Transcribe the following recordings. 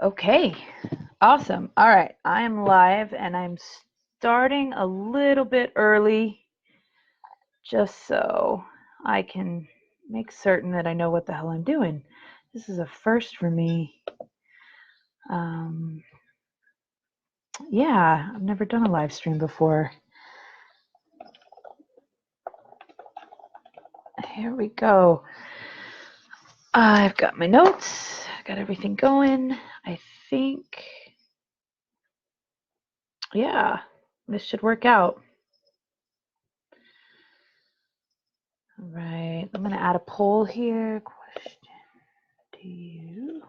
Okay, awesome. All right, I am live and I'm starting a little bit early just so I can make certain that I know what the hell I'm doing. This is a first for me. Yeah, I've never done a live stream before. Here we go. I've got my notes, got everything going. I think, yeah, this should work out. All right, I'm going to add a poll here. Question, do you?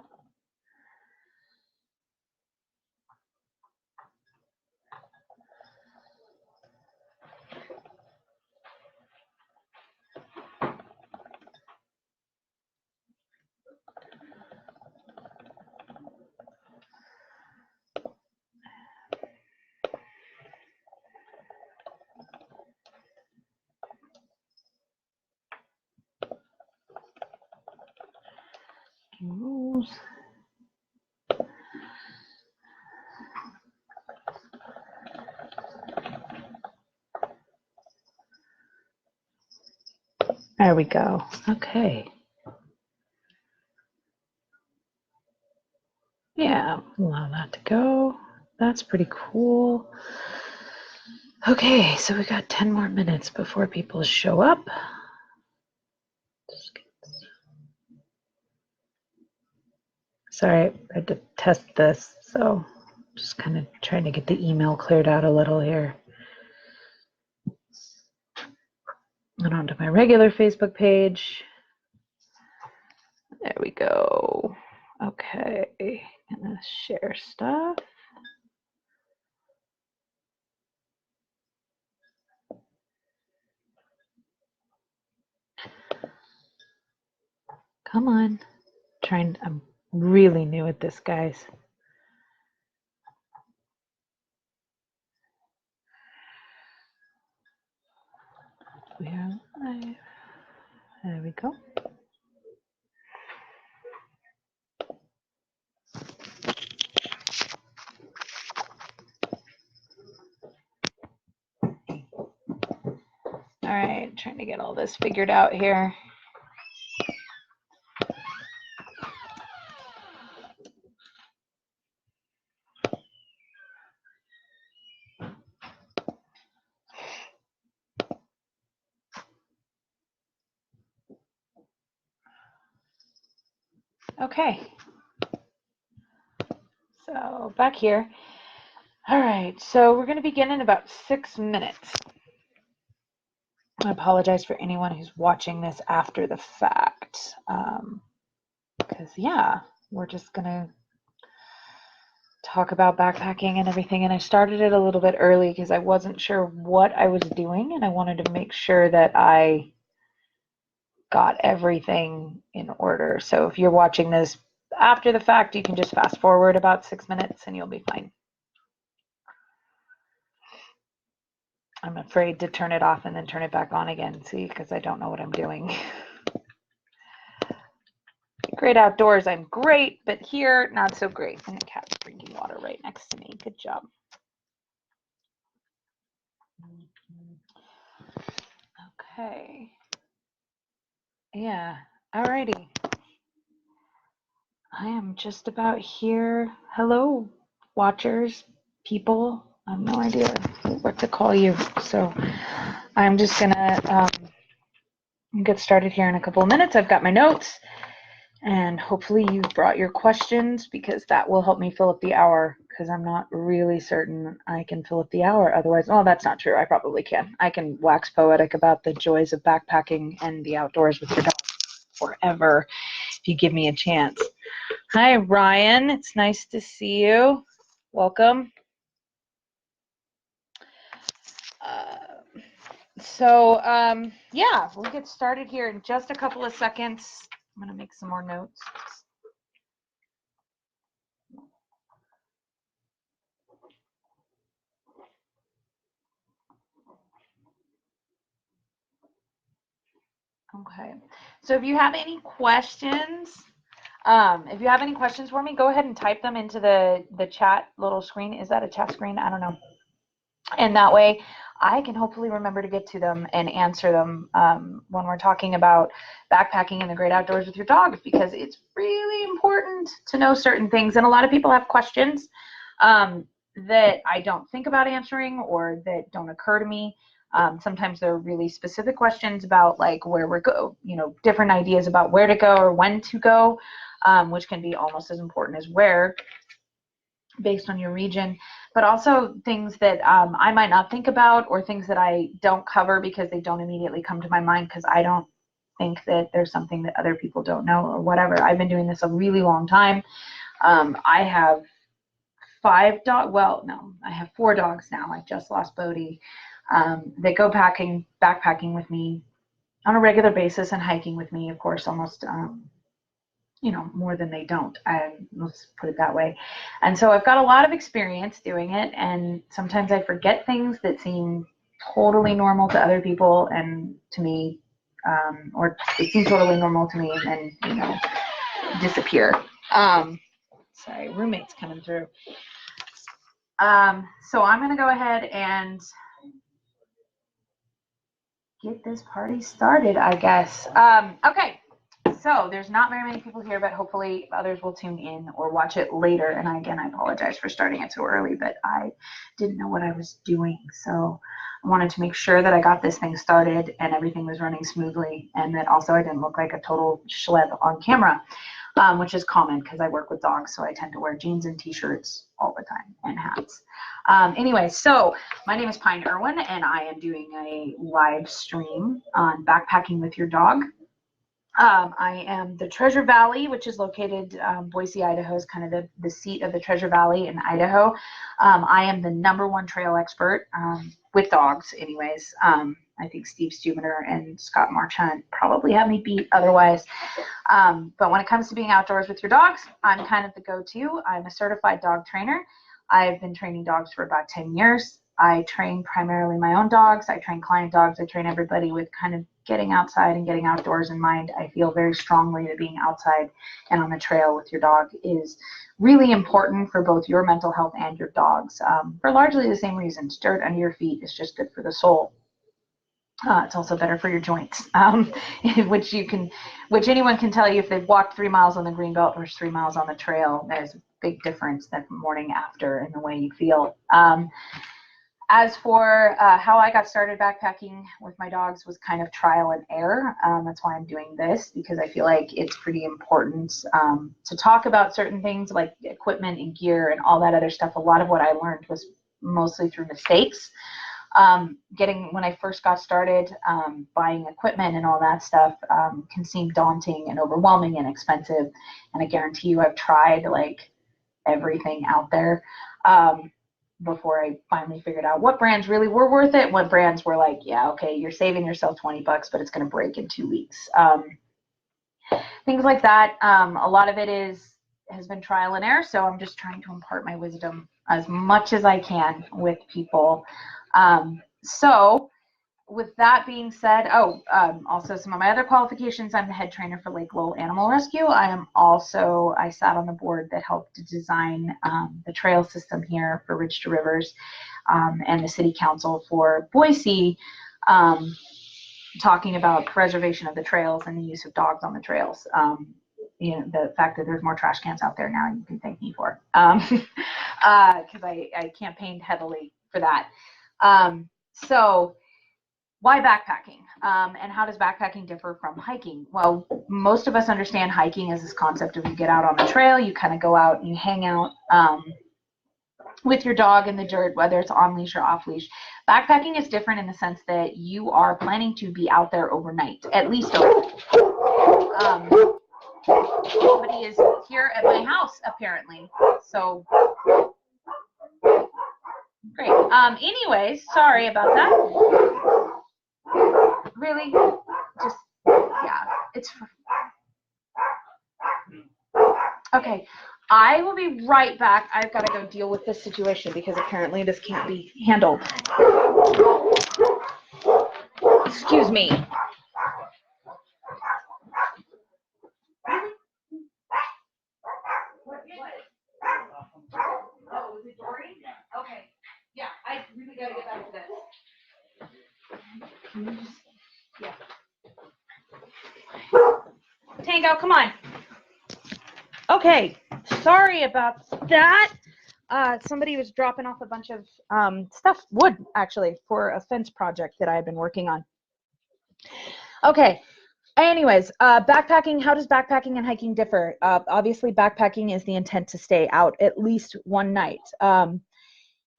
Rules. There we go. Okay. Yeah, allow that to go. That's pretty cool. Okay, so we got 10 more minutes before people show up. Sorry, I had to test this, so just kind of trying to get the email cleared out a little here. And onto my regular Facebook page. There we go. Okay, gonna share stuff. Come on. I'm really new at this, guys. We are live. There we go. All right, trying to get all this figured out here. Okay. So back here. All right, so we're going to begin in about 6 minutes. I apologize for anyone who's watching this after the fact. Because, yeah, we're just going to talk about backpacking and everything. And I started it a little bit early because I wasn't sure what I was doing. And I wanted to make sure that I got everything in order. So if you're watching this after the fact, you can just fast forward about 6 minutes and you'll be fine. I'm afraid to turn it off and then turn it back on again, see, because I don't know what I'm doing. Great outdoors, I'm great, but here, not so great. And the cat's drinking water right next to me. Good job. Okay. Yeah, alrighty. I am just about here. Hello, watchers, people. I have no idea what to call you. So I'm just gonna get started here in a couple of minutes. I've got my notes. And hopefully you've brought your questions because that will help me fill up the hour because I'm not really certain I can fill up the hour. Otherwise, oh, that's not true. I probably can. I can wax poetic about the joys of backpacking and the outdoors with your dog forever if you give me a chance. Hi, Ryan. It's nice to see you. Welcome. Yeah, we'll get started here in just a couple of seconds. I'm going to make some more notes. Okay, so if you have any questions, If you have any questions for me, go ahead and type them into the chat little screen. Is that a chat screen? I don't know. And that way I can hopefully remember to get to them and answer them when we're talking about backpacking in the great outdoors with your dog, because it's really important to know certain things. And a lot of people have questions that I don't think about answering or that don't occur to me. Sometimes they're really specific questions about like where we're different ideas about where to go or when to go, which can be almost as important as where, based on your region, but also things that I might not think about, or things that I don't cover because they don't immediately come to my mind because I don't think that there's something that other people don't know or whatever. I've been doing this a really long time. I have 5 dogs. Well, no, I have 4 dogs now. I just lost Bodie. They go backpacking with me on a regular basis and hiking with me, of course, almost more than they don't. Let's put it that way. And so I've got a lot of experience doing it, and sometimes I forget things that seem totally normal to other people and to me, or they seem totally normal to me and then, disappear. Sorry, roommate's coming through. So I'm going to go ahead and get this party started, I guess. Okay. So there's not very many people here, but hopefully others will tune in or watch it later. And I apologize for starting it so early, but I didn't know what I was doing. So I wanted to make sure that I got this thing started and everything was running smoothly, and that also I didn't look like a total schlep on camera, which is common because I work with dogs, so I tend to wear jeans and t-shirts all the time and hats. Anyway, so my name is Pine Irwin, and I am doing a live stream on backpacking with your dog. I am the Treasure Valley, which is located, Boise, Idaho is kind of the seat of the Treasure Valley in Idaho. I am the #1 trail expert with dogs anyways. I think Steve Stubiner and Scott Marchant probably have me beat otherwise. But when it comes to being outdoors with your dogs, I'm kind of the go-to. I'm a certified dog trainer. I've been training dogs for about 10 years. I train primarily my own dogs. I train client dogs. I train everybody with kind of getting outside and getting outdoors in mind. I feel very strongly that being outside and on the trail with your dog is really important for both your mental health and your dog's, for largely the same reasons. Dirt under your feet is just good for the soul. It's also better for your joints, which anyone can tell you if they've walked 3 miles on the greenbelt versus 3 miles on the trail. There's a big difference that morning after in the way you feel. As for how I got started backpacking with my dogs was kind of trial and error. That's why I'm doing this, because I feel like it's pretty important to talk about certain things like equipment and gear and all that other stuff. A lot of what I learned was mostly through mistakes. When I first got started, buying equipment and all that stuff can seem daunting and overwhelming and expensive. And I guarantee you I've tried like everything out there before I finally figured out what brands really were worth it, what brands were like, yeah, okay, you're saving yourself $20, but it's going to break in 2 weeks. Things like that. A lot of it has been trial and error, so I'm just trying to impart my wisdom as much as I can with people. So with that being said, also some of my other qualifications, I'm the head trainer for Lake Lowell Animal Rescue. I sat on the board that helped to design the trail system here for Ridge to Rivers, and the city council for Boise, talking about preservation of the trails and the use of dogs on the trails. The fact that there's more trash cans out there now, you can thank me for, because I campaigned heavily for that. So why backpacking? And how does backpacking differ from hiking? Well, most of us understand hiking as this concept of you get out on the trail, you kind of go out and you hang out with your dog in the dirt, whether it's on leash or off leash. Backpacking is different in the sense that you are planning to be out there overnight, at least overnight. Somebody is here at my house apparently, so great. Anyways, sorry about that. Really, just, yeah, it's okay. I will be right back. I've got to go deal with this situation because apparently this can't be handled. Excuse me. Mango, come on. Okay, sorry about that. Somebody was dropping off a bunch of stuff, wood actually, for a fence project that I had been working on. Okay, anyways, backpacking, how does backpacking and hiking differ? Obviously, backpacking is the intent to stay out at least one night.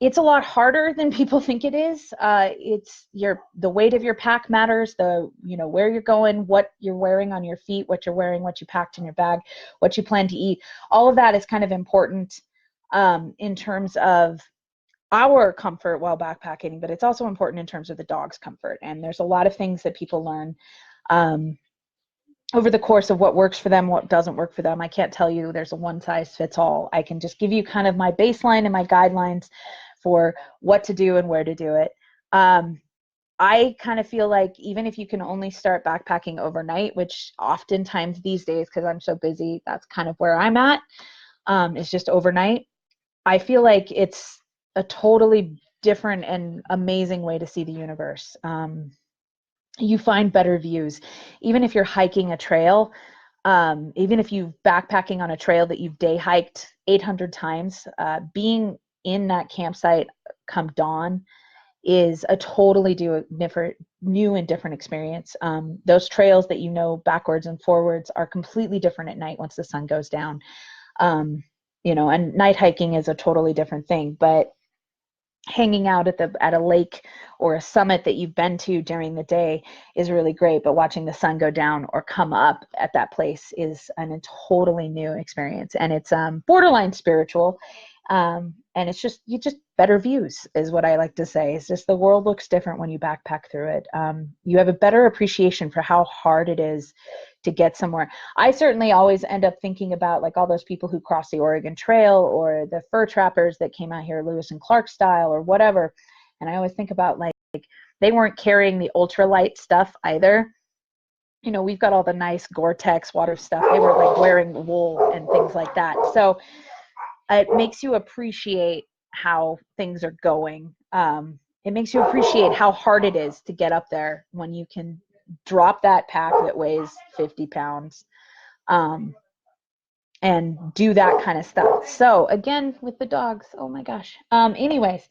It's a lot harder than people think it is. The weight of your pack matters, where you're going, what you're wearing on your feet, what you're wearing, what you packed in your bag, what you plan to eat. All of that is kind of important in terms of our comfort while backpacking, but it's also important in terms of the dog's comfort. And there's a lot of things that people learn over the course of what works for them, what doesn't work for them. I can't tell you there's a one size fits all. I can just give you kind of my baseline and my guidelines for what to do and where to do it. I kind of feel like even if you can only start backpacking overnight, which oftentimes these days, because I'm so busy, that's kind of where I'm at, is just overnight. I feel like it's a totally different and amazing way to see the universe. You find better views. Even if you're hiking a trail, even if you've backpacking on a trail that you've day hiked 800 times, being in that campsite come dawn is a totally new and different experience. Those trails that you know backwards and forwards are completely different at night once the sun goes down. And night hiking is a totally different thing, but hanging out at a lake or a summit that you've been to during the day is really great, but watching the sun go down or come up at that place is a totally new experience, and it's borderline spiritual, and it's just better views is what I like to say. It's just the world looks different when you backpack through it. You have a better appreciation for how hard it is to get somewhere. I certainly always end up thinking about like all those people who crossed the Oregon Trail or the fur trappers that came out here Lewis and Clark style or whatever. And I always think about like they weren't carrying the ultralight stuff either. We've got all the nice Gore-Tex water stuff. They were like wearing wool and things like that. So it makes you appreciate how things are going. It makes you appreciate how hard it is to get up there when you can drop that pack that weighs 50 pounds and do that kind of stuff. So again, with the dogs, oh my gosh. Anyways,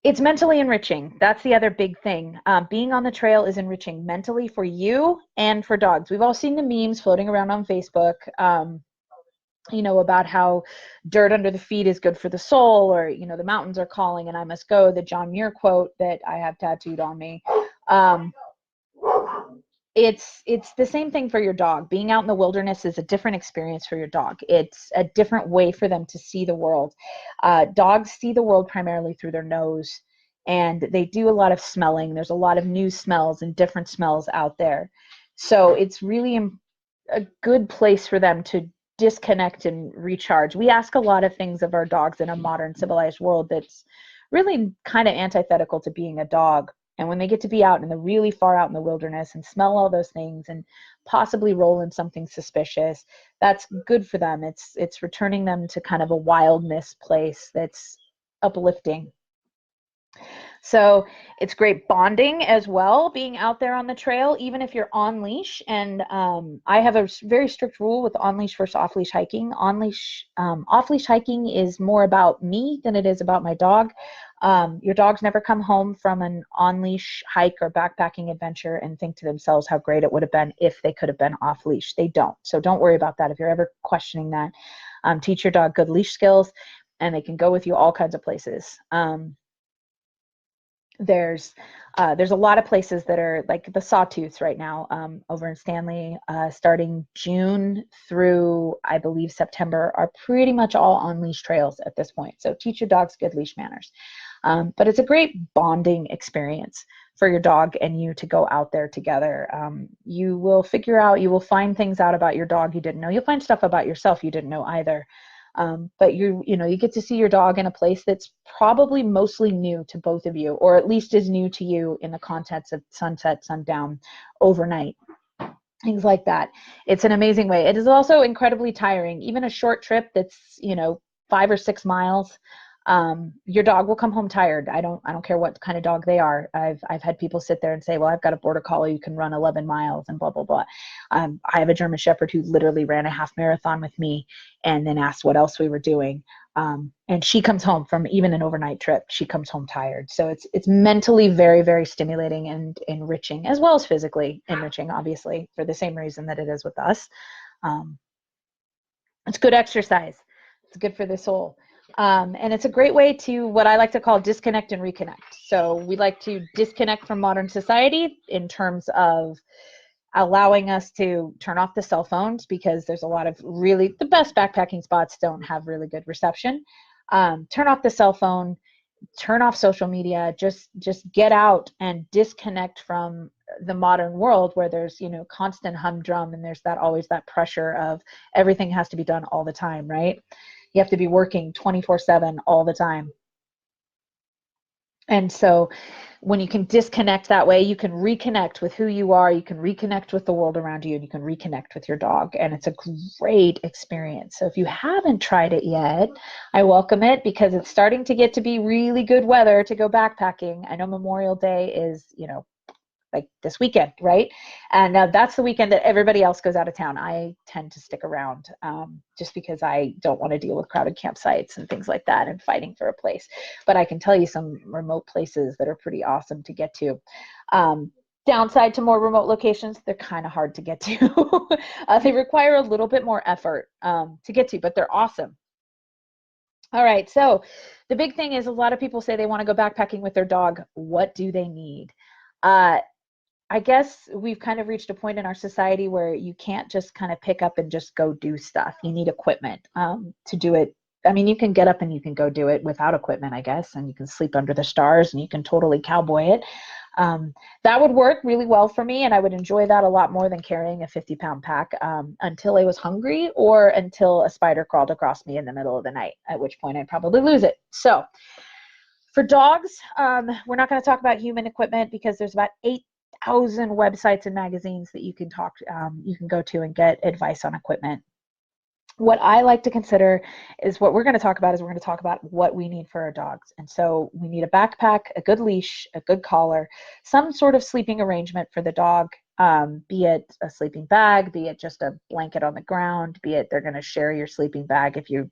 it's mentally enriching. That's the other big thing. Being on the trail is enriching mentally for you and for dogs. We've all seen the memes floating around on Facebook, about how dirt under the feet is good for the soul, or, the mountains are calling and I must go, the John Muir quote that I have tattooed on me. It's the same thing for your dog. Being out in the wilderness is a different experience for your dog. It's a different way for them to see the world. Dogs see the world primarily through their nose, and they do a lot of smelling. There's a lot of new smells and different smells out there. So it's really a good place for them to disconnect and recharge. We ask a lot of things of our dogs in a modern civilized world that's really kind of antithetical to being a dog. And when they get to be out in the really far out in the wilderness and smell all those things and possibly roll in something suspicious, that's good for them. It's returning them to kind of a wildness place that's uplifting. So it's great bonding as well, being out there on the trail, even if you're on leash. And I have a very strict rule with on leash versus off leash hiking. Off leash hiking is more about me than it is about my dog. Your dogs never come home from an on leash hike or backpacking adventure and think to themselves how great it would have been if they could have been off leash. They don't. So don't worry about that. If you're ever questioning that, teach your dog good leash skills, and they can go with you all kinds of places. There's a lot of places that are like the Sawtooths right now over in Stanley, starting June through, I believe, September, are pretty much all on leash trails at this point. So teach your dogs good leash manners. But it's a great bonding experience for your dog and you to go out there together. You will find things out about your dog you didn't know. You'll find stuff about yourself you didn't know either. But you get to see your dog in a place that's probably mostly new to both of you, or at least is new to you in the context of sunset, sundown, overnight, things like that. It's an amazing way. It is also incredibly tiring. Even a short trip that's 5 or 6 miles Your dog will come home tired. I don't care what kind of dog they are. I've had people sit there and say, well, I've got a border collie who can run 11 miles and blah, blah, blah. I have a German Shepherd who literally ran a half marathon with me and then asked what else we were doing. And she comes home from even an overnight trip. She comes home tired. So it's mentally very, very stimulating and enriching, as well as physically enriching, obviously, for the same reason that it is with us. Um, it's good exercise. It's good for the soul. And it's a great way to what I like to call disconnect and reconnect. So we like to disconnect from modern society in terms of allowing us to turn off the cell phones, because there's a lot of really, the best backpacking spots don't have really good reception. Turn off the cell phone, turn off social media, just get out and disconnect from the modern world where there's, you know, constant humdrum, and there's that always that pressure of everything has to be done all the time, right? You have to be working 24/7 all the time. And so when you can disconnect that way, you can reconnect with who you are, you can reconnect with the world around you, and you can reconnect with your dog. And it's a great experience. So if you haven't tried it yet, I welcome it, because it's starting to get to be really good weather to go backpacking. I know Memorial Day is, you know, like this weekend, right? And that's the weekend that everybody else goes out of town. I tend to stick around just because I don't want to deal with crowded campsites and things like that and fighting for a place. But I can tell you some remote places that are pretty awesome to get to. Downside to more remote locations, they're kind of hard to get to. They require a little bit more effort to get to, but they're awesome. All right, so the big thing is a lot of people say they want to go backpacking with their dog. What do they need? I guess we've kind of reached a point in our society where you can't just kind of pick up and just go do stuff. You need equipment to do it. I mean, you can get up and you can go do it without equipment, I guess, and you can sleep under the stars and you can totally cowboy it. That would work really well for me, and I would enjoy that a lot more than carrying a 50-pound pack until I was hungry or until a spider crawled across me in the middle of the night, at which point I'd probably lose it. So for dogs, we're not going to talk about human equipment because there's about 8,000 websites and magazines that you can go to and get advice on equipment. What I like to consider is what we're going to talk about is we're going to talk about what we need for our dogs. And so we need a backpack, a good leash, a good collar, some sort of sleeping arrangement for the dog, be it a sleeping bag, be it just a blanket on the ground, be it they're going to share your sleeping bag if you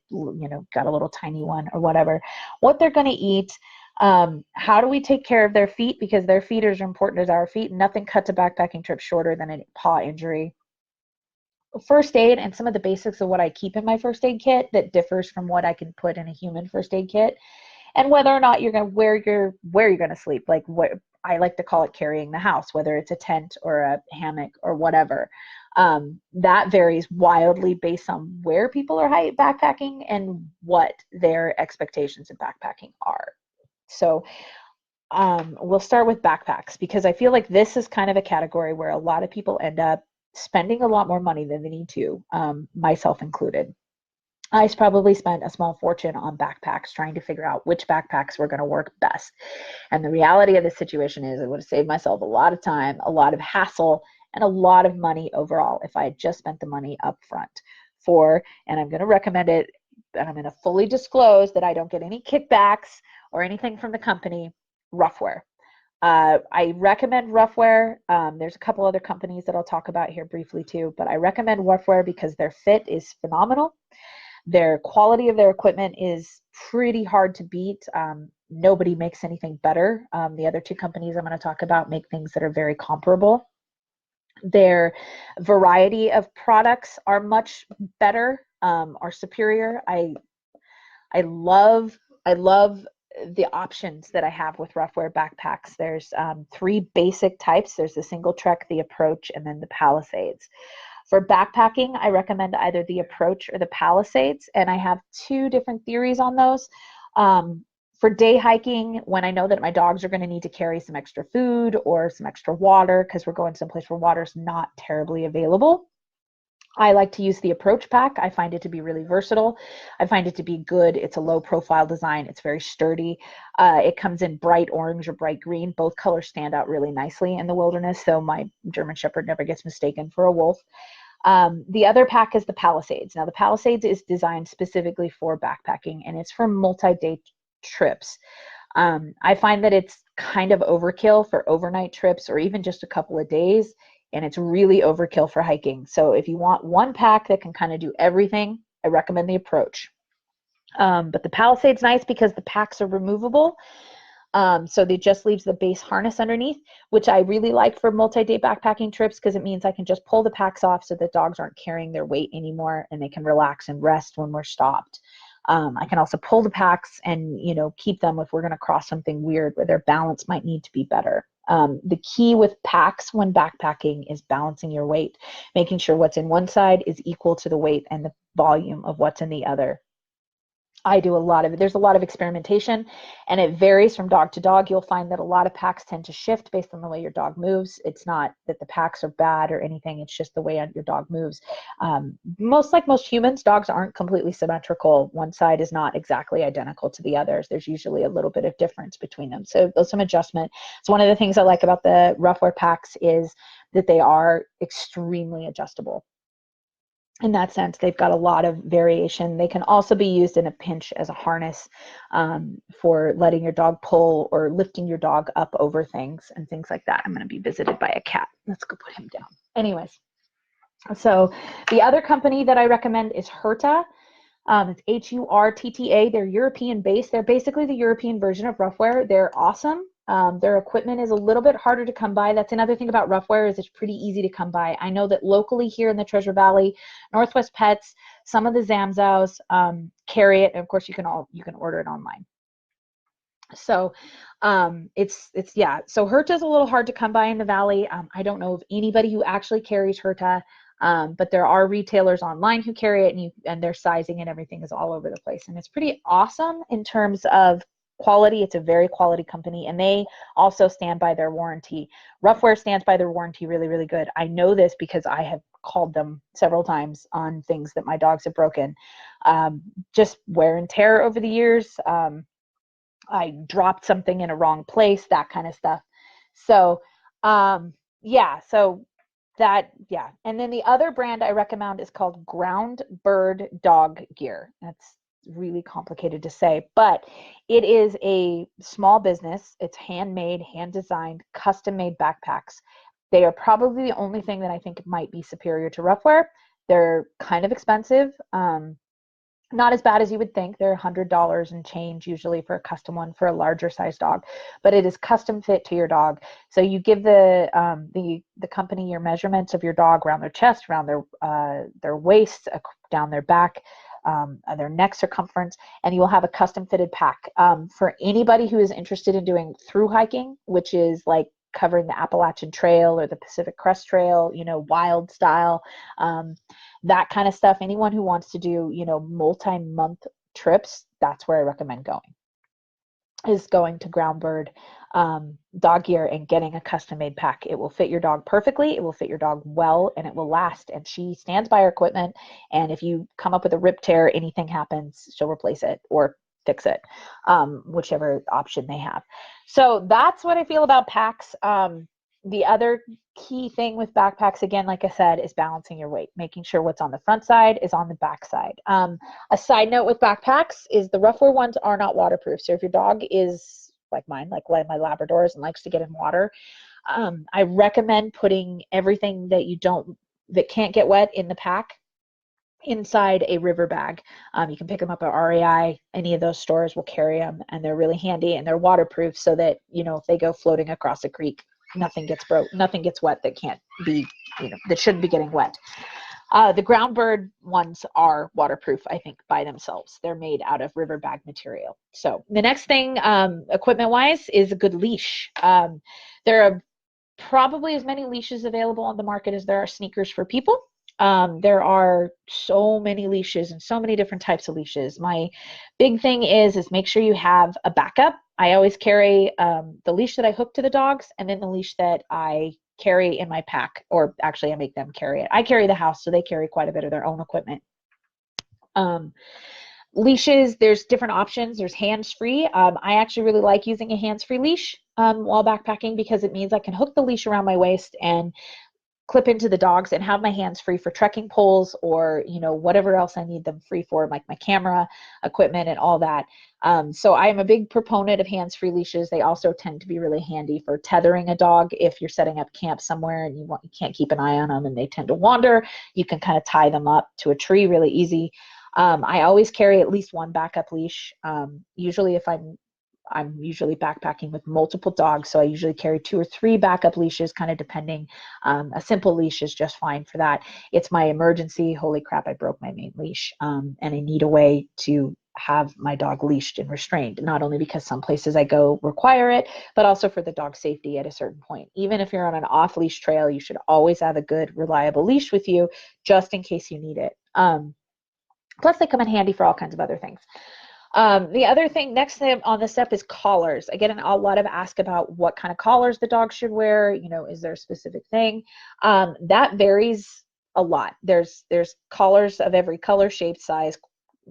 got a little tiny one or whatever, what they're going to eat. How do we take care of their feet? Because their feet are as important as our feet. Nothing cuts a backpacking trip shorter than a paw injury. First aid and some of the basics of what I keep in my first aid kit that differs from what I can put in a human first aid kit, and whether or not you're going to where you're going to sleep, like what I like to call it carrying the house, whether it's a tent or a hammock or whatever. That varies wildly based on where people are backpacking and what their expectations of backpacking are. So we'll start with backpacks, because I feel like this is kind of a category where a lot of people end up spending a lot more money than they need to, myself included. I probably spent a small fortune on backpacks trying to figure out which backpacks were going to work best. And the reality of the situation is it would have saved myself a lot of time, a lot of hassle, and a lot of money overall if I had just spent the money up front for, and I'm going to recommend it, and I'm going to fully disclose that I don't get any kickbacks or anything from the company, Roughwear. I recommend Roughwear. There's a couple other companies that I'll talk about here briefly too, but I recommend Roughwear because their fit is phenomenal. Their quality of their equipment is pretty hard to beat. Nobody makes anything better. The other two companies I'm going to talk about make things that are very comparable. Their variety of products are much better, are superior. I love the options that I have with Roughwear backpacks. There's 3 basic types. There's the Single Trek, the Approach, and then the Palisades. For backpacking, I recommend either the Approach or the Palisades, and I have 2 different theories on those. For day hiking, when I know that my dogs are going to need to carry some extra food or some extra water because we're going someplace where water is not terribly available, I like to use the Approach pack. I find it to be really versatile. I find it to be good. It's a low profile design. It's very sturdy. It comes in bright orange or bright green. Both colors stand out really nicely in the wilderness, so my German Shepherd never gets mistaken for a wolf. The other pack is the Palisades. Now the Palisades is designed specifically for backpacking, and it's for multi-day trips. I find that it's kind of overkill for overnight trips or even just a couple of days, and it's really overkill for hiking. So if you want one pack that can kind of do everything, I recommend the Approach. But the Palisade's nice because the packs are removable. So they just leaves the base harness underneath, which I really like for multi-day backpacking trips because it means I can just pull the packs off so that dogs aren't carrying their weight anymore and they can relax and rest when we're stopped. I can also pull the packs and, keep them if we're going to cross something weird where their balance might need to be better. The key with packs when backpacking is balancing your weight, making sure what's in one side is equal to the weight and the volume of what's in the other. I do a lot of it. There's a lot of experimentation, and it varies from dog to dog. You'll find that a lot of packs tend to shift based on the way your dog moves. It's not that the packs are bad or anything. It's just the way your dog moves. Most humans, dogs aren't completely symmetrical. One side is not exactly identical to the others. There's usually a little bit of difference between them. So there's some adjustment. So one of the things I like about the Roughwear packs is that they are extremely adjustable. In that sense, they've got a lot of variation. They can also be used in a pinch as a harness for letting your dog pull or lifting your dog up over things and things like that. I'm going to be visited by a cat. Let's go put him down. Anyways, so the other company that I recommend is Hurta. It's Hurtta. They're European based. They're basically the European version of Roughwear. They're awesome. Their equipment is a little bit harder to come by. That's another thing about Roughwear is it's pretty easy to come by. I know that locally here in the Treasure Valley, Northwest Pets, some of the Zamzows carry it. And of course, you can order it online. So So Hurta's a little hard to come by in the valley. I don't know of anybody who actually carries Hurta. But there are retailers online who carry it, and their sizing and everything is all over the place. And it's pretty awesome in terms of quality. It's a very quality company, and they also stand by their warranty. Roughwear stands by their warranty really, really good. I know this because I have called them several times on things that my dogs have broken. Just wear and tear over the years. I dropped something in a wrong place, that kind of stuff. So, and then the other brand I recommend is called Ground Bird Dog Gear. That's really complicated to say, but it is a small business. It's handmade, hand designed, custom made backpacks. They are probably the only thing that I think might be superior to Roughwear. They're kind of expensive. Not as bad as you would think. They're $100 and change usually for a custom one for a larger size dog, but it is custom fit to your dog. So you give the company your measurements of your dog around their chest, around their waist, down their back, their neck circumference, and you will have a custom fitted pack. For anybody who is interested in doing through hiking, which is like covering the Appalachian Trail or the Pacific Crest Trail, wild style, that kind of stuff. Anyone who wants to do, multi-month trips, that's where I recommend going, is going to Groundbird Dog Gear and getting a custom-made pack. It will fit your dog perfectly, it will fit your dog well, and it will last. And she stands by her equipment, and if you come up with a rip tear, anything happens, she'll replace it or fix it, whichever option they have. So that's what I feel about packs. The other key thing with backpacks, again, like I said, is balancing your weight, making sure what's on the front side is on the back side. A side note with backpacks is the Roughwear ones are not waterproof. So if your dog is like mine, like my Labradors, and likes to get in water, I recommend putting everything that can't get wet in the pack inside a river bag. You can pick them up at REI. Any of those stores will carry them, and they're really handy, and they're waterproof so that, if they go floating across a creek, nothing gets wet that can't be, that shouldn't be getting wet. The Groundbird ones are waterproof, I think, by themselves. They're made out of river bag material. So the next thing, equipment-wise, is a good leash. There are probably as many leashes available on the market as there are sneakers for people. There are so many leashes and so many different types of leashes. My big thing is make sure you have a backup. I always carry the leash that I hook to the dogs, and then the leash that I carry in my pack, or actually I make them carry it. I carry the house, so they carry quite a bit of their own equipment. Leashes, there's different options. There's hands-free. I actually really like using a hands-free leash while backpacking because it means I can hook the leash around my waist, and clip into the dogs and have my hands free for trekking poles or, whatever else I need them free for, like my camera equipment and all that. So I am a big proponent of hands-free leashes. They also tend to be really handy for tethering a dog. If you're setting up camp somewhere and you can't keep an eye on them and they tend to wander, you can kind of tie them up to a tree really easy. I always carry at least one backup leash. Usually if I'm usually backpacking with multiple dogs, so I usually carry 2 or 3 backup leashes, kind of depending. A simple leash is just fine for that. It's my emergency, holy crap, I broke my main leash, and I need a way to have my dog leashed and restrained, not only because some places I go require it, but also for the dog's safety at a certain point. Even if you're on an off-leash trail, you should always have a good, reliable leash with you, just in case you need it. Plus, they come in handy for all kinds of other things. The other thing, next thing on the step is collars. Again, a lot of ask about what kind of collars the dog should wear. Is there a specific thing? That varies a lot. There's collars of every color, shape, size,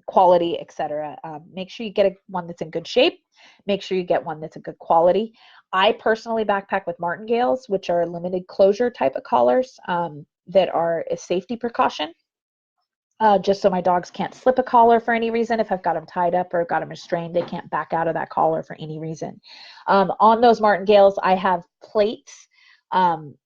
quality, etc. Make sure you get one that's in good shape. Make sure you get one that's a good quality. I personally backpack with martingales, which are limited closure type of collars that are a safety precaution. Just so my dogs can't slip a collar for any reason. If I've got them tied up or got them restrained, they can't back out of that collar for any reason. On those martingales, I have plates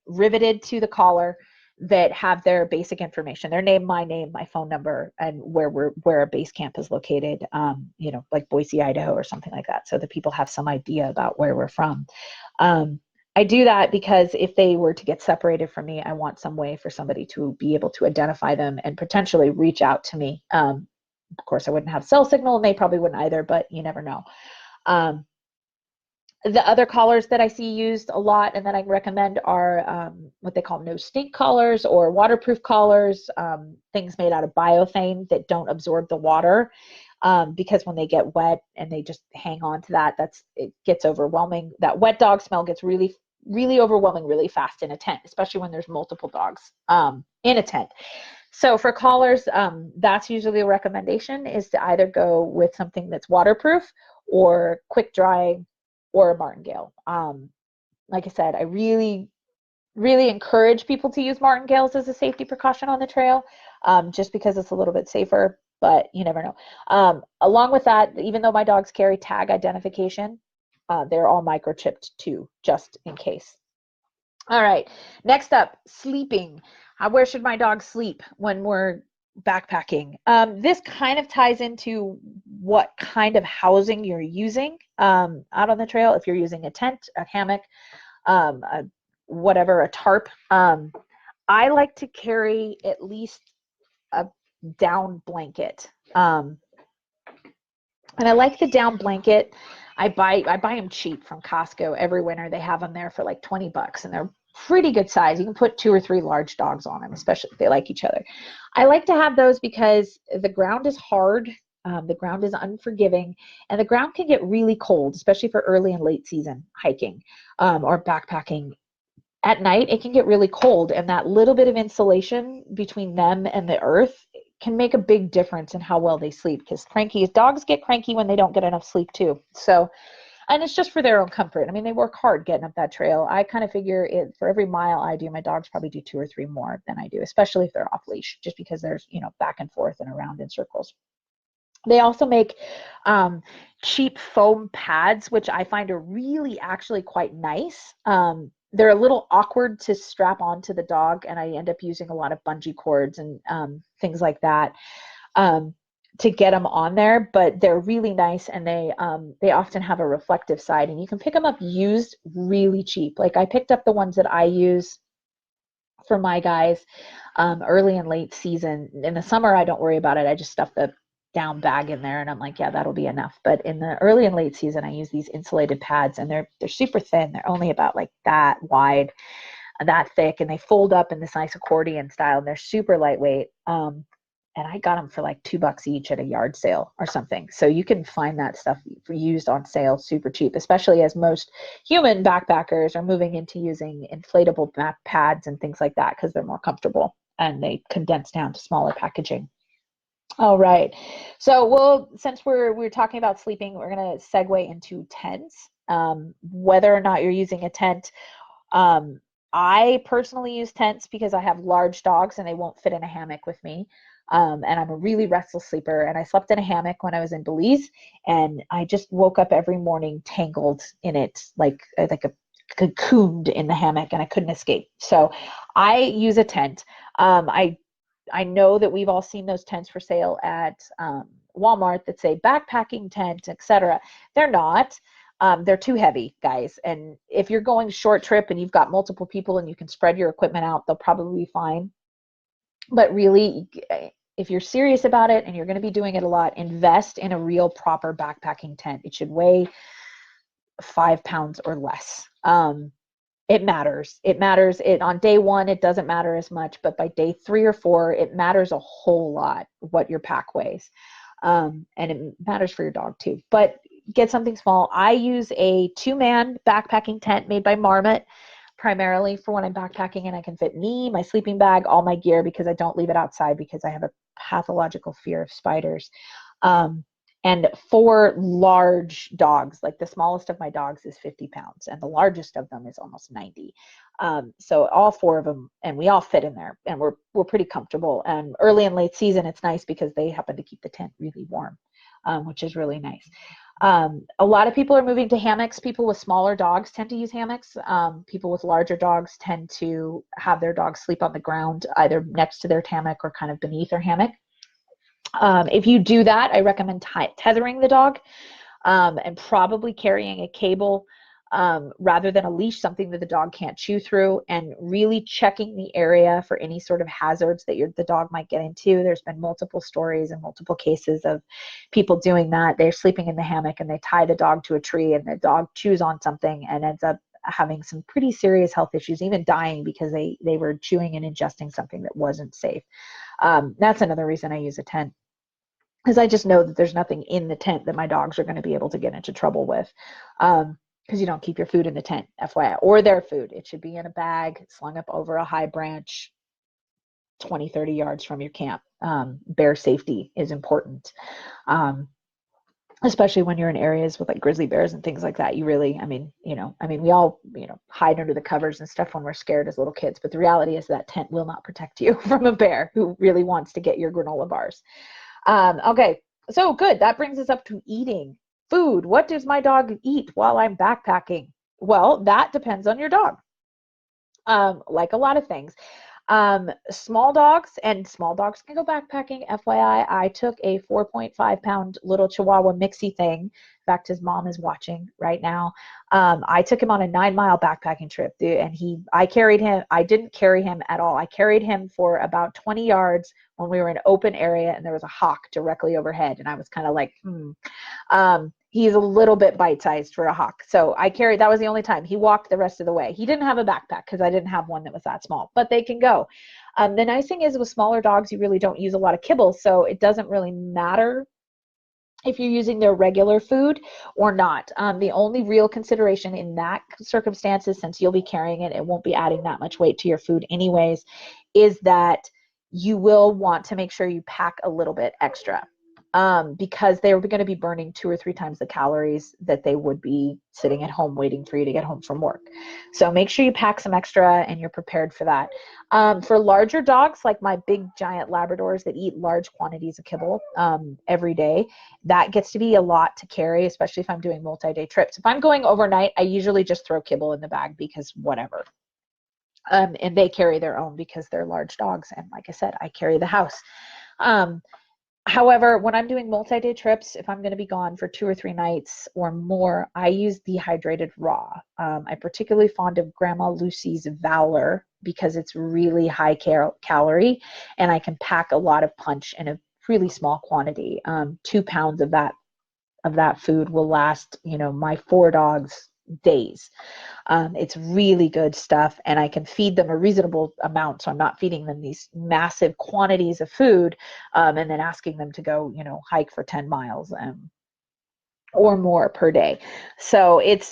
riveted to the collar that have their basic information, their name, my phone number, and where a base camp is located, like Boise, Idaho or something like that, so that people have some idea about where we're from. I do that because if they were to get separated from me, I want some way for somebody to be able to identify them and potentially reach out to me. Of course, I wouldn't have cell signal, and they probably wouldn't either, but you never know. The other collars that I see used a lot and that I recommend are what they call no stink collars or waterproof collars, things made out of biothane that don't absorb the water. Because when they get wet and they just hang on to that, it gets overwhelming. That wet dog smell gets really, really overwhelming really fast in a tent, especially when there's multiple dogs in a tent. So for collars, that's usually a recommendation, is to either go with something that's waterproof or quick dry or a martingale. Like I said, I really, really encourage people to use martingales as a safety precaution on the trail, just because it's a little bit safer, but you never know. Along with that, even though my dogs carry tag identification, they're all microchipped too, just in case. All right, next up, sleeping. Where should my dog sleep when we're backpacking? This kind of ties into what kind of housing you're using out on the trail. If you're using a tent, a hammock, a tarp. I like to carry at least a down blanket. And I like the down blanket. I buy them cheap from Costco every winter. They have them there for like $20, and they're pretty good size. You can put 2 or 3 large dogs on them, especially if they like each other. I like to have those because the ground is hard. The ground is unforgiving, and the ground can get really cold, especially for early and late season hiking or backpacking. At night, it can get really cold, and that little bit of insulation between them and the earth can make a big difference in how well they sleep, because dogs get cranky when they don't get enough sleep too. So, and it's just for their own comfort. I mean, they work hard getting up that trail. I kind of figure for every mile I do, my dogs probably do 2 or 3 more than I do, especially if they're off leash, just because there's, back and forth and around in circles. They also make cheap foam pads, which I find are really actually quite nice. They're a little awkward to strap onto the dog, and I end up using a lot of bungee cords and things like that to get them on there. But they're really nice, and they often have a reflective side, and you can pick them up used really cheap. Like I picked up the ones that I use for my guys early and late season. In the summer, I don't worry about it. I just stuff the down bag in there, and I'm like, yeah, that'll be enough. But in the early and late season, I use these insulated pads, and they're super thin. They're only about like that wide, that thick, and they fold up in this nice accordion style, and they're super lightweight. And I got them for like $2 each at a yard sale or something. So you can find that stuff used on sale super cheap, especially as most human backpackers are moving into using inflatable pads and things like that, because they're more comfortable and they condense down to smaller packaging. All right. So since we're talking about sleeping, we're going to segue into tents. Whether or not you're using a tent, I personally use tents because I have large dogs and they won't fit in a hammock with me. And I'm a really restless sleeper. And I slept in a hammock when I was in Belize, and I just woke up every morning tangled in it, like a cocooned in the hammock, and I couldn't escape. So I use a tent. I know that we've all seen those tents for sale at Walmart that say backpacking tent, etc. They're not. They're too heavy, guys. And if you're going short trip and you've got multiple people and you can spread your equipment out, they'll probably be fine. But really, if you're serious about it and you're going to be doing it a lot, invest in a real proper backpacking tent. It should weigh 5 pounds or less. It matters. It matters. It on day one, it doesn't matter as much, but by day 3 or 4, it matters a whole lot what your pack weighs. And it matters for your dog too. But get something small. I use a 2-man backpacking tent made by Marmot, primarily for when I'm backpacking, and I can fit me, my sleeping bag, all my gear, because I don't leave it outside because I have a pathological fear of spiders. Um, and for large dogs, like the smallest of my dogs is 50 pounds, and the largest of them is almost 90. So all 4 of them, and we all fit in there, and we're pretty comfortable. And early and late season, it's nice because they happen to keep the tent really warm, which is really nice. A lot of people are moving to hammocks. People with smaller dogs tend to use hammocks. People with larger dogs tend to have their dogs sleep on the ground, either next to their hammock or kind of beneath their hammock. If you do that, I recommend tethering the dog, and probably carrying a cable rather than a leash, something that the dog can't chew through, and really checking the area for any sort of hazards that the dog might get into. There's been multiple stories and multiple cases of people doing that. They're sleeping in the hammock and they tie the dog to a tree, and the dog chews on something and ends up having some pretty serious health issues, even dying because they were chewing and ingesting something that wasn't safe. That's another reason I use a tent, because I just know that there's nothing in the tent that my dogs are going to be able to get into trouble with. Because you don't keep your food in the tent, FYI, or their food. It should be in a bag, slung up over a high branch, 20, 30 yards from your camp. Bear safety is important. Especially when you're in areas with like grizzly bears and things like that. You really, we all, hide under the covers and stuff when we're scared as little kids. But the reality is that tent will not protect you from a bear who really wants to get your granola bars. Okay, so good. That brings us up to eating food. What does my dog eat while I'm backpacking? Well, that depends on your dog. Like a lot of things. Small dogs, and small dogs can go backpacking. FYI, I took a 4.5-pound little Chihuahua mixie thing. In fact, his mom is watching right now. I took him on a 9-mile backpacking trip, dude, and I carried him. I didn't carry him at all. I carried him for about 20 yards when we were in an open area and there was a hawk directly overhead, and I was kind of like, he's a little bit bite-sized for a hawk. So that was the only time. He walked the rest of the way. He didn't have a backpack because I didn't have one that was that small, but they can go. The nice thing is with smaller dogs, you really don't use a lot of kibble, so it doesn't really matter if you're using their regular food or not. The only real consideration in that circumstances, since you'll be carrying it, it won't be adding that much weight to your food anyways, is that you will want to make sure you pack a little bit extra. Because they're going to be burning 2 or 3 times the calories that they would be sitting at home waiting for you to get home from work. So make sure you pack some extra and you're prepared for that. For larger dogs, like my big giant Labradors that eat large quantities of kibble every day, that gets to be a lot to carry, especially if I'm doing multi-day trips. If I'm going overnight, I usually just throw kibble in the bag because whatever. And they carry their own because they're large dogs. And like I said, I carry the house. However, when I'm doing multi-day trips, if I'm going to be gone for 2 or 3 nights or more, I use dehydrated raw. I'm particularly fond of Grandma Lucy's Valor because it's really high calorie, and I can pack a lot of punch in a really small quantity. 2 pounds of that food will last, my 4 dogs days. It's really good stuff, and I can feed them a reasonable amount, so I'm not feeding them these massive quantities of food and then asking them to go, hike for 10 miles or more per day. So it's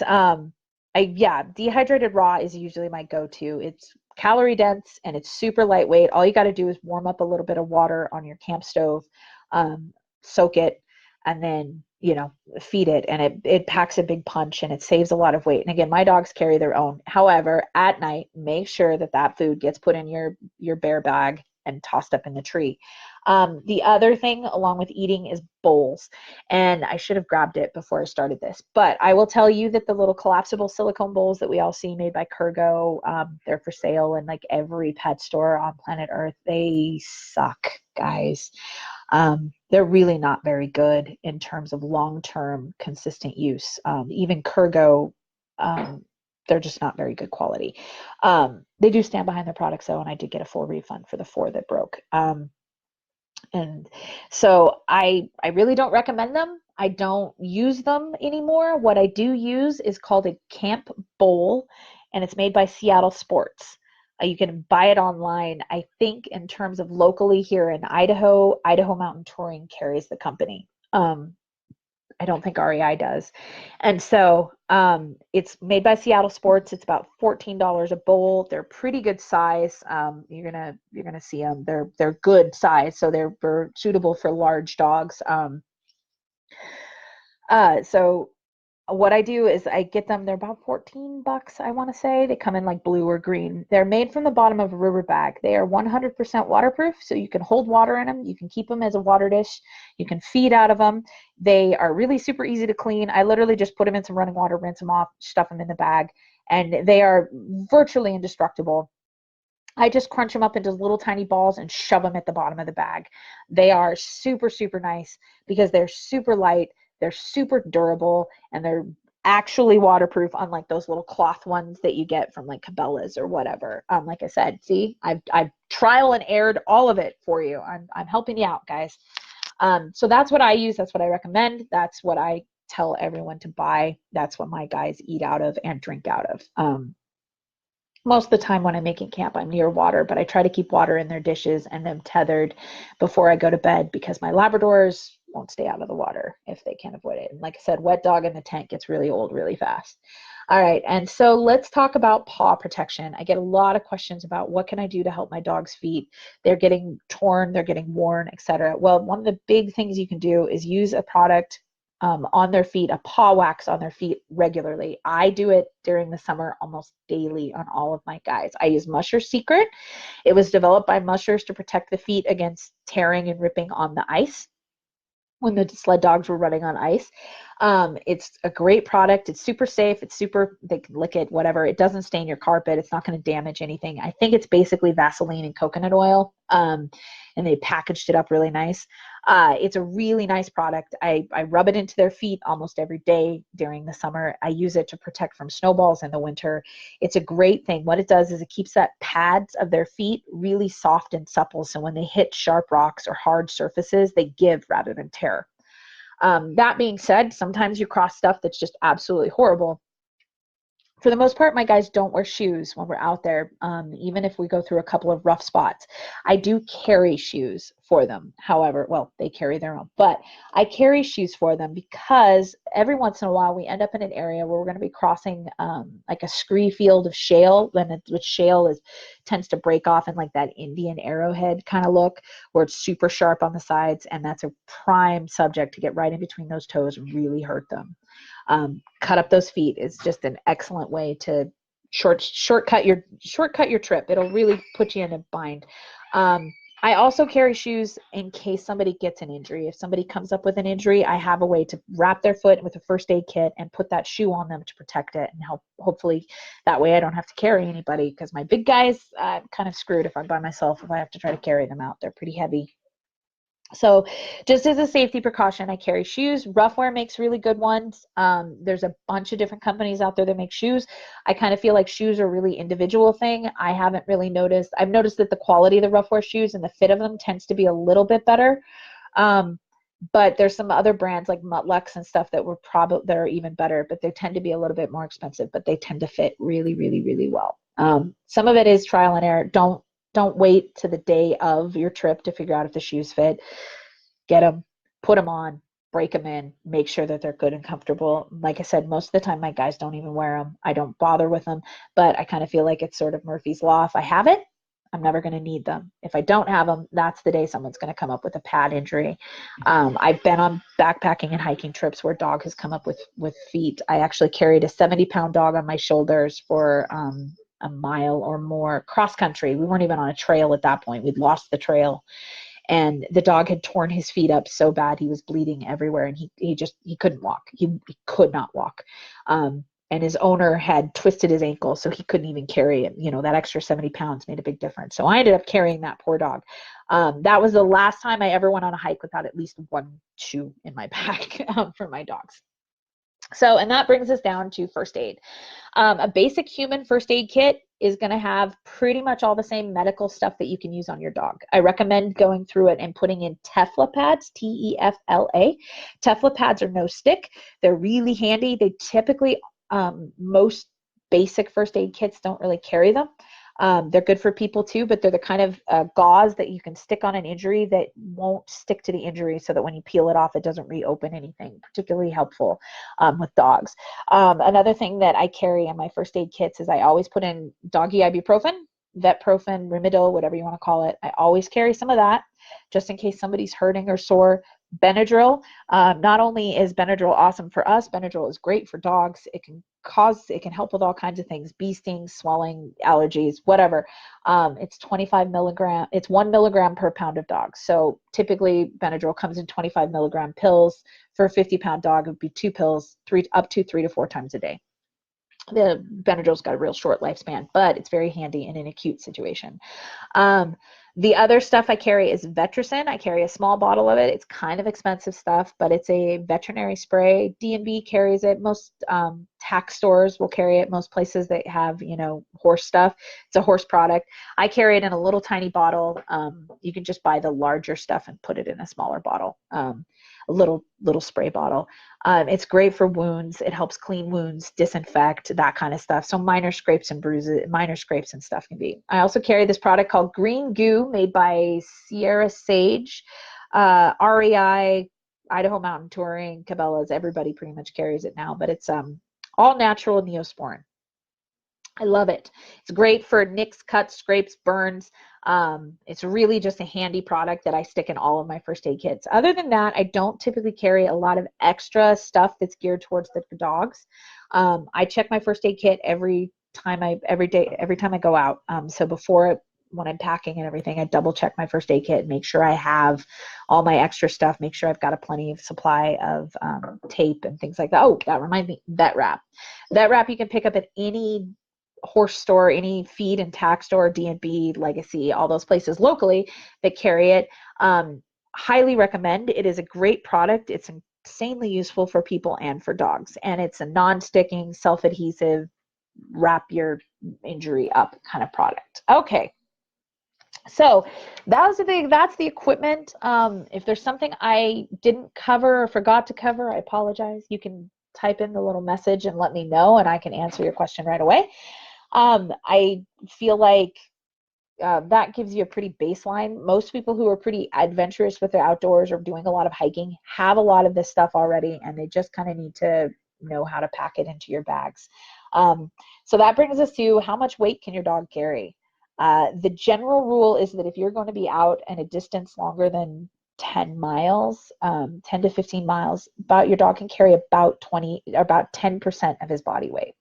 dehydrated raw is usually my go-to. It's calorie dense and it's super lightweight. All you got to do is warm up a little bit of water on your camp stove, soak it, and then, feed it, and it packs a big punch and it saves a lot of weight. And again, my dogs carry their own. However, at night, make sure that that food gets put in your bear bag and tossed up in the tree. The other thing along with eating is bowls. And I should have grabbed it before I started this, but I will tell you that the little collapsible silicone bowls that we all see made by Kurgo, they're for sale in like every pet store on planet Earth. They suck, guys. They're really not very good in terms of long-term consistent use. Even Kurgo, they're just not very good quality. They do stand behind their products though, and I did get a full refund for the 4 that broke. And so I really don't recommend them. I don't use them anymore. What I do use is called a camp bowl, and it's made by Seattle Sports. You can buy it online. I think in terms of locally here in Idaho, Idaho Mountain Touring carries the company. I don't think REI does. And so it's made by Seattle Sports. It's about $14 a bowl. They're pretty good size. You're gonna see them. They're good size, so they're suitable for large dogs. So what I do is I get them, they're about $14, I want to say. They come in like blue or green. They're made from the bottom of a river bag. They are 100% waterproof, so you can hold water in them. You can keep them as a water dish. You can feed out of them. They are really super easy to clean. I literally just put them in some running water, rinse them off, stuff them in the bag, and they are virtually indestructible. I just crunch them up into little tiny balls and shove them at the bottom of the bag. They are super, super nice because they're super light, they're super durable, and they're actually waterproof, unlike those little cloth ones that you get from like Cabela's or whatever. Like I said, see, I've trial and errored all of it for you. I'm helping you out, guys. So that's what I use. That's what I recommend. That's what I tell everyone to buy. That's what my guys eat out of and drink out of. Most of the time when I'm making camp, I'm near water, but I try to keep water in their dishes and them tethered before I go to bed because my Labradors won't stay out of the water if they can avoid it. And like I said, wet dog in the tent gets really old really fast. All right, and so let's talk about paw protection. I get a lot of questions about what can I do to help my dog's feet. They're getting torn, they're getting worn, etc. Well, one of the big things you can do is use a product on their feet, a paw wax on their feet regularly. I do it during the summer almost daily on all of my guys. I use Musher Secret. It was developed by mushers to protect the feet against tearing and ripping on the ice when the sled dogs were running on ice. It's a great product. It's super safe. They can lick it, whatever. It doesn't stain your carpet. It's not going to damage anything. I think it's basically Vaseline and coconut oil. And they packaged it up really nice. It's a really nice product. I rub it into their feet almost every day during the summer. I use it to protect from snowballs in the winter. It's a great thing. What it does is it keeps that pads of their feet really soft and supple. So when they hit sharp rocks or hard surfaces, they give rather than tear. That being said, sometimes you cross stuff that's just absolutely horrible. For the most part, my guys don't wear shoes when we're out there, even if we go through a couple of rough spots. I do carry shoes for them. However, well, they carry their own, but I carry shoes for them because every once in a while we end up in an area where we're going to be crossing like a scree field of shale, which shale tends to break off in like that Indian arrowhead kind of look where it's super sharp on the sides, and that's a prime subject to get right in between those toes and really hurt them. Cut up those feet is just an excellent way to shortcut your trip. It'll really put you in a bind. I also carry shoes in case somebody gets an injury. If somebody comes up with an injury, I have a way to wrap their foot with a first aid kit and put that shoe on them to protect it and help. Hopefully that way I don't have to carry anybody, because my big guys, I'm kind of screwed if I'm by myself, if I have to try to carry them out. They're pretty heavy. So just as a safety precaution, I carry shoes. Roughwear makes really good ones. There's a bunch of different companies out there that make shoes. I kind of feel like shoes are a really individual thing. I haven't really noticed. I've noticed that the quality of the Roughwear shoes and the fit of them tends to be a little bit better. But there's some other brands like Mutlux and stuff that are even better, but they tend to be a little bit more expensive, but they tend to fit really, really, really well. Some of it is trial and error. Don't wait to the day of your trip to figure out if the shoes fit. Get them, put them on, break them in, make sure that they're good and comfortable. Like I said, most of the time my guys don't even wear them. I don't bother with them, but I kind of feel like it's sort of Murphy's Law. If I have it, I'm never going to need them. If I don't have them, that's the day someone's going to come up with a pad injury. I've been on backpacking and hiking trips where dog has come up with feet. I actually carried a 70-pound dog on my shoulders for a mile or more cross country. We weren't even on a trail at that point. We'd lost the trail, and the dog had torn his feet up so bad he was bleeding everywhere, and he couldn't walk. He could not walk. And his owner had twisted his ankle, so he couldn't even carry it. You know, that extra 70 pounds made a big difference. So I ended up carrying that poor dog. That was the last time I ever went on a hike without at least one shoe in my bag for my dogs. So, and that brings us down to first aid. A basic human first aid kit is going to have pretty much all the same medical stuff that you can use on your dog. I recommend going through it and putting in Tefla pads, T-E-F-L-A. Tefla pads are no stick. They're really handy. They typically, most basic first aid kits don't really carry them. They're good for people too, but they're the kind of gauze that you can stick on an injury that won't stick to the injury, so that when you peel it off, it doesn't reopen anything. Particularly helpful with dogs. Another thing that I carry in my first aid kits is I always put in doggy ibuprofen, Vetprofen, Rimadyl, whatever you want to call it. I always carry some of that just in case somebody's hurting or sore. Benadryl. Not only is Benadryl awesome for us, Benadryl is great for dogs. It can help with all kinds of things: bee stings, swelling, allergies, whatever. It's 25 milligram. It's 1 milligram per pound of dogs. So typically Benadryl comes in 25 milligram pills. For a 50-pound dog, it would be 2 pills, up to 3 to 4 times a day. The Benadryl's got a real short lifespan, but it's very handy in an acute situation. The other stuff I carry is Vetricin. I carry a small bottle of it. It's kind of expensive stuff, but it's a veterinary spray. D&B carries it. Most tack stores will carry it. Most places that have, horse stuff. It's a horse product. I carry it in a little tiny bottle. You can just buy the larger stuff and put it in a smaller bottle, a little spray bottle. It's great for wounds. It helps clean wounds, disinfect, that kind of stuff. So minor scrapes and bruises, minor scrapes and stuff can be. I also carry this product called Green Goo, made by Sierra Sage, REI, Idaho Mountain Touring, Cabela's. Everybody pretty much carries it now, but it's all natural Neosporin. I love it. It's great for nicks, cuts, scrapes, burns. It's really just a handy product that I stick in all of my first aid kits. Other than that, I don't typically carry a lot of extra stuff that's geared towards the dogs. I check my first aid kit every time I go out. So when I'm packing and everything, I double check my first aid kit, make sure I have all my extra stuff, make sure I've got a plenty of supply of tape and things like that. Oh, that reminds me, vet wrap. Vet wrap you can pick up at any horse store, any feed and tack store, D&B, Legacy, all those places locally that carry it. Highly recommend. It is a great product. It's insanely useful for people and for dogs, and it's a non-sticking, self-adhesive, wrap your injury up kind of product. Okay, so that's the equipment. If there's something I didn't cover or forgot to cover, I apologize. You can type in the little message and let me know, and I can answer your question right away. I feel like that gives you a pretty baseline. Most people who are pretty adventurous with their outdoors or doing a lot of hiking have a lot of this stuff already, and they just kind of need to know how to pack it into your bags. So that brings us to, how much weight can your dog carry? The general rule is that if you're going to be out at a distance longer than 10 miles, 10 to 15 miles, your dog can carry about 10% of his body weight.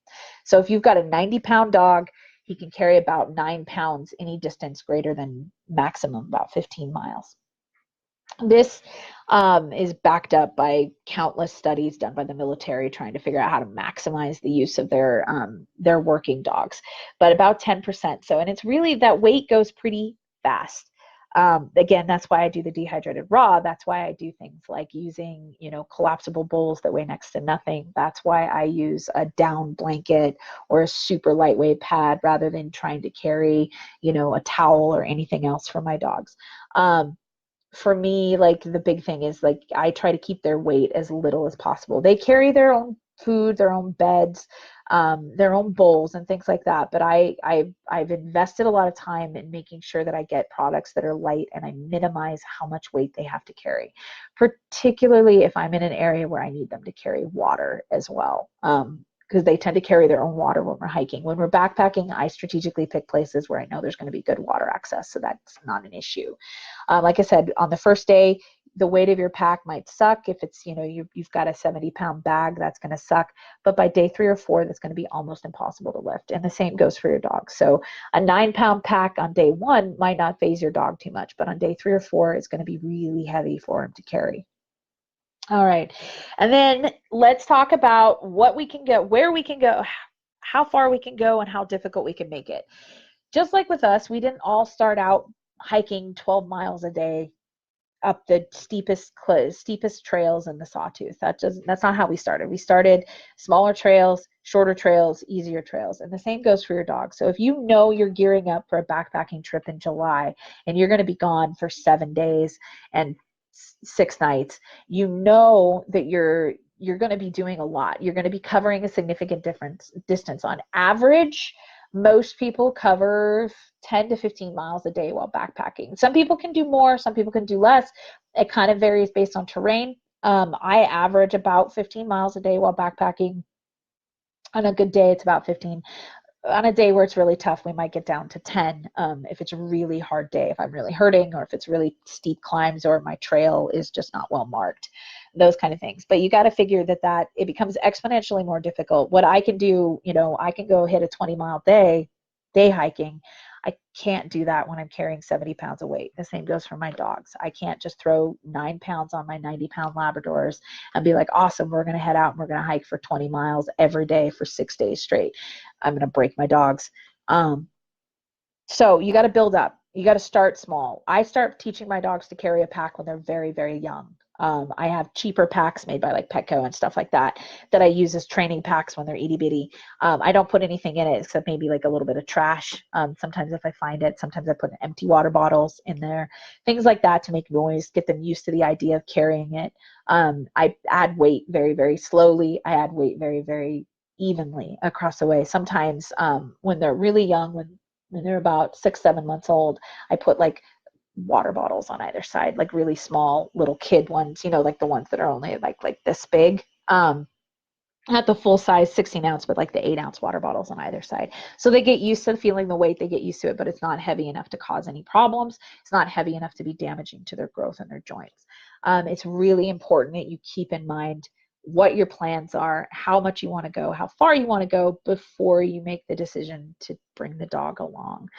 So if you've got a 90-pound dog, he can carry about 9 pounds any distance greater than maximum about 15 miles. This is backed up by countless studies done by the military trying to figure out how to maximize the use of their working dogs, but about 10%. So, and it's really, that weight goes pretty fast. Again, that's why I do the dehydrated raw. That's why I do things like using, collapsible bowls that weigh next to nothing. That's why I use a down blanket or a super lightweight pad rather than trying to carry, a towel or anything else for my dogs. For me, like, the big thing is, like, I try to keep their weight as little as possible. They carry their own food, their own beds, their own bowls and things like that. But I've invested a lot of time in making sure that I get products that are light and I minimize how much weight they have to carry, particularly if I'm in an area where I need them to carry water as well. because they tend to carry their own water when we're hiking. When we're backpacking, I strategically pick places where I know there's going to be good water access, so that's not an issue. Like I said, on the first day, the weight of your pack might suck. If it's, you've got a 70-pound bag, that's going to suck. But by day 3 or 4, that's going to be almost impossible to lift. And the same goes for your dog. So a 9-pound pack on day 1 might not phase your dog too much, but on day 3 or 4, it's going to be really heavy for him to carry. All right. And then let's talk about what we can get, where we can go, how far we can go, and how difficult we can make it. Just like with us, we didn't all start out hiking 12 miles a day up the steepest trails in the Sawtooth. That's not how we started. We started smaller trails, shorter trails, easier trails, and the same goes for your dog. So if you know you're gearing up for a backpacking trip in July and you're going to be gone for 7 days and 6 nights, you know that you're going to be doing a lot. You're going to be covering a significant distance. On average, most people cover 10 to 15 miles a day while backpacking. Some people can do more, some people can do less. It kind of varies based on terrain. I average about 15 miles a day while backpacking. On a good day, it's about 15. On a day where it's really tough, we might get down to 10 if it's a really hard day, if I'm really hurting, or if it's really steep climbs, or my trail is just not well marked, those kind of things. But you got to figure that it becomes exponentially more difficult. What I can do, I can go hit a 20-mile day hiking. I can't do that when I'm carrying 70 pounds of weight. The same goes for my dogs. I can't just throw 9 pounds on my 90-pound Labradors and be like, awesome, we're going to head out and we're going to hike for 20 miles every day for 6 days straight. I'm going to break my dogs. So you got to build up. You got to start small. I start teaching my dogs to carry a pack when they're very, very young. I have cheaper packs made by like Petco and stuff like that I use as training packs when they're itty bitty. I don't put anything in it except maybe like a little bit of trash. Sometimes if I find it, sometimes I put empty water bottles in there, things like that to make noise, get them used to the idea of carrying it. I add weight very, very slowly. I add weight very, very evenly across the way. Sometimes when they're really young, when they're about 6, 7 months old, I put like water bottles on either side, like really small little kid ones, like the ones that are only like this big. Not the full size 16-ounce, but like the 8-ounce water bottles on either side. So they get used to feeling the weight, they get used to it, but it's not heavy enough to cause any problems. It's not heavy enough to be damaging to their growth and their joints. It's really important that you keep in mind what your plans are, how much you want to go, how far you want to go before you make the decision to bring the dog along.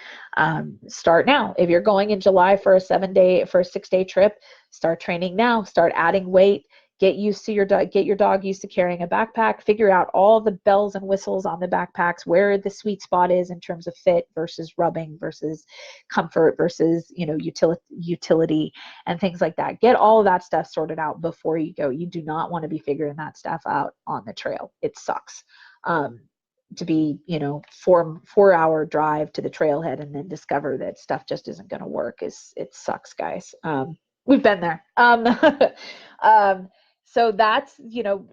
Start now. If you're going in July for a 6-day trip, start training now, start adding weight. Get used to get your dog used to carrying a backpack, figure out all the bells and whistles on the backpacks, where the sweet spot is in terms of fit versus rubbing versus comfort versus, utility and things like that. Get all of that stuff sorted out before you go. You do not want to be figuring that stuff out on the trail. It sucks. To be, 4-hour drive to the trailhead and then discover that stuff just isn't going to work it sucks, guys. We've been there. So that's, go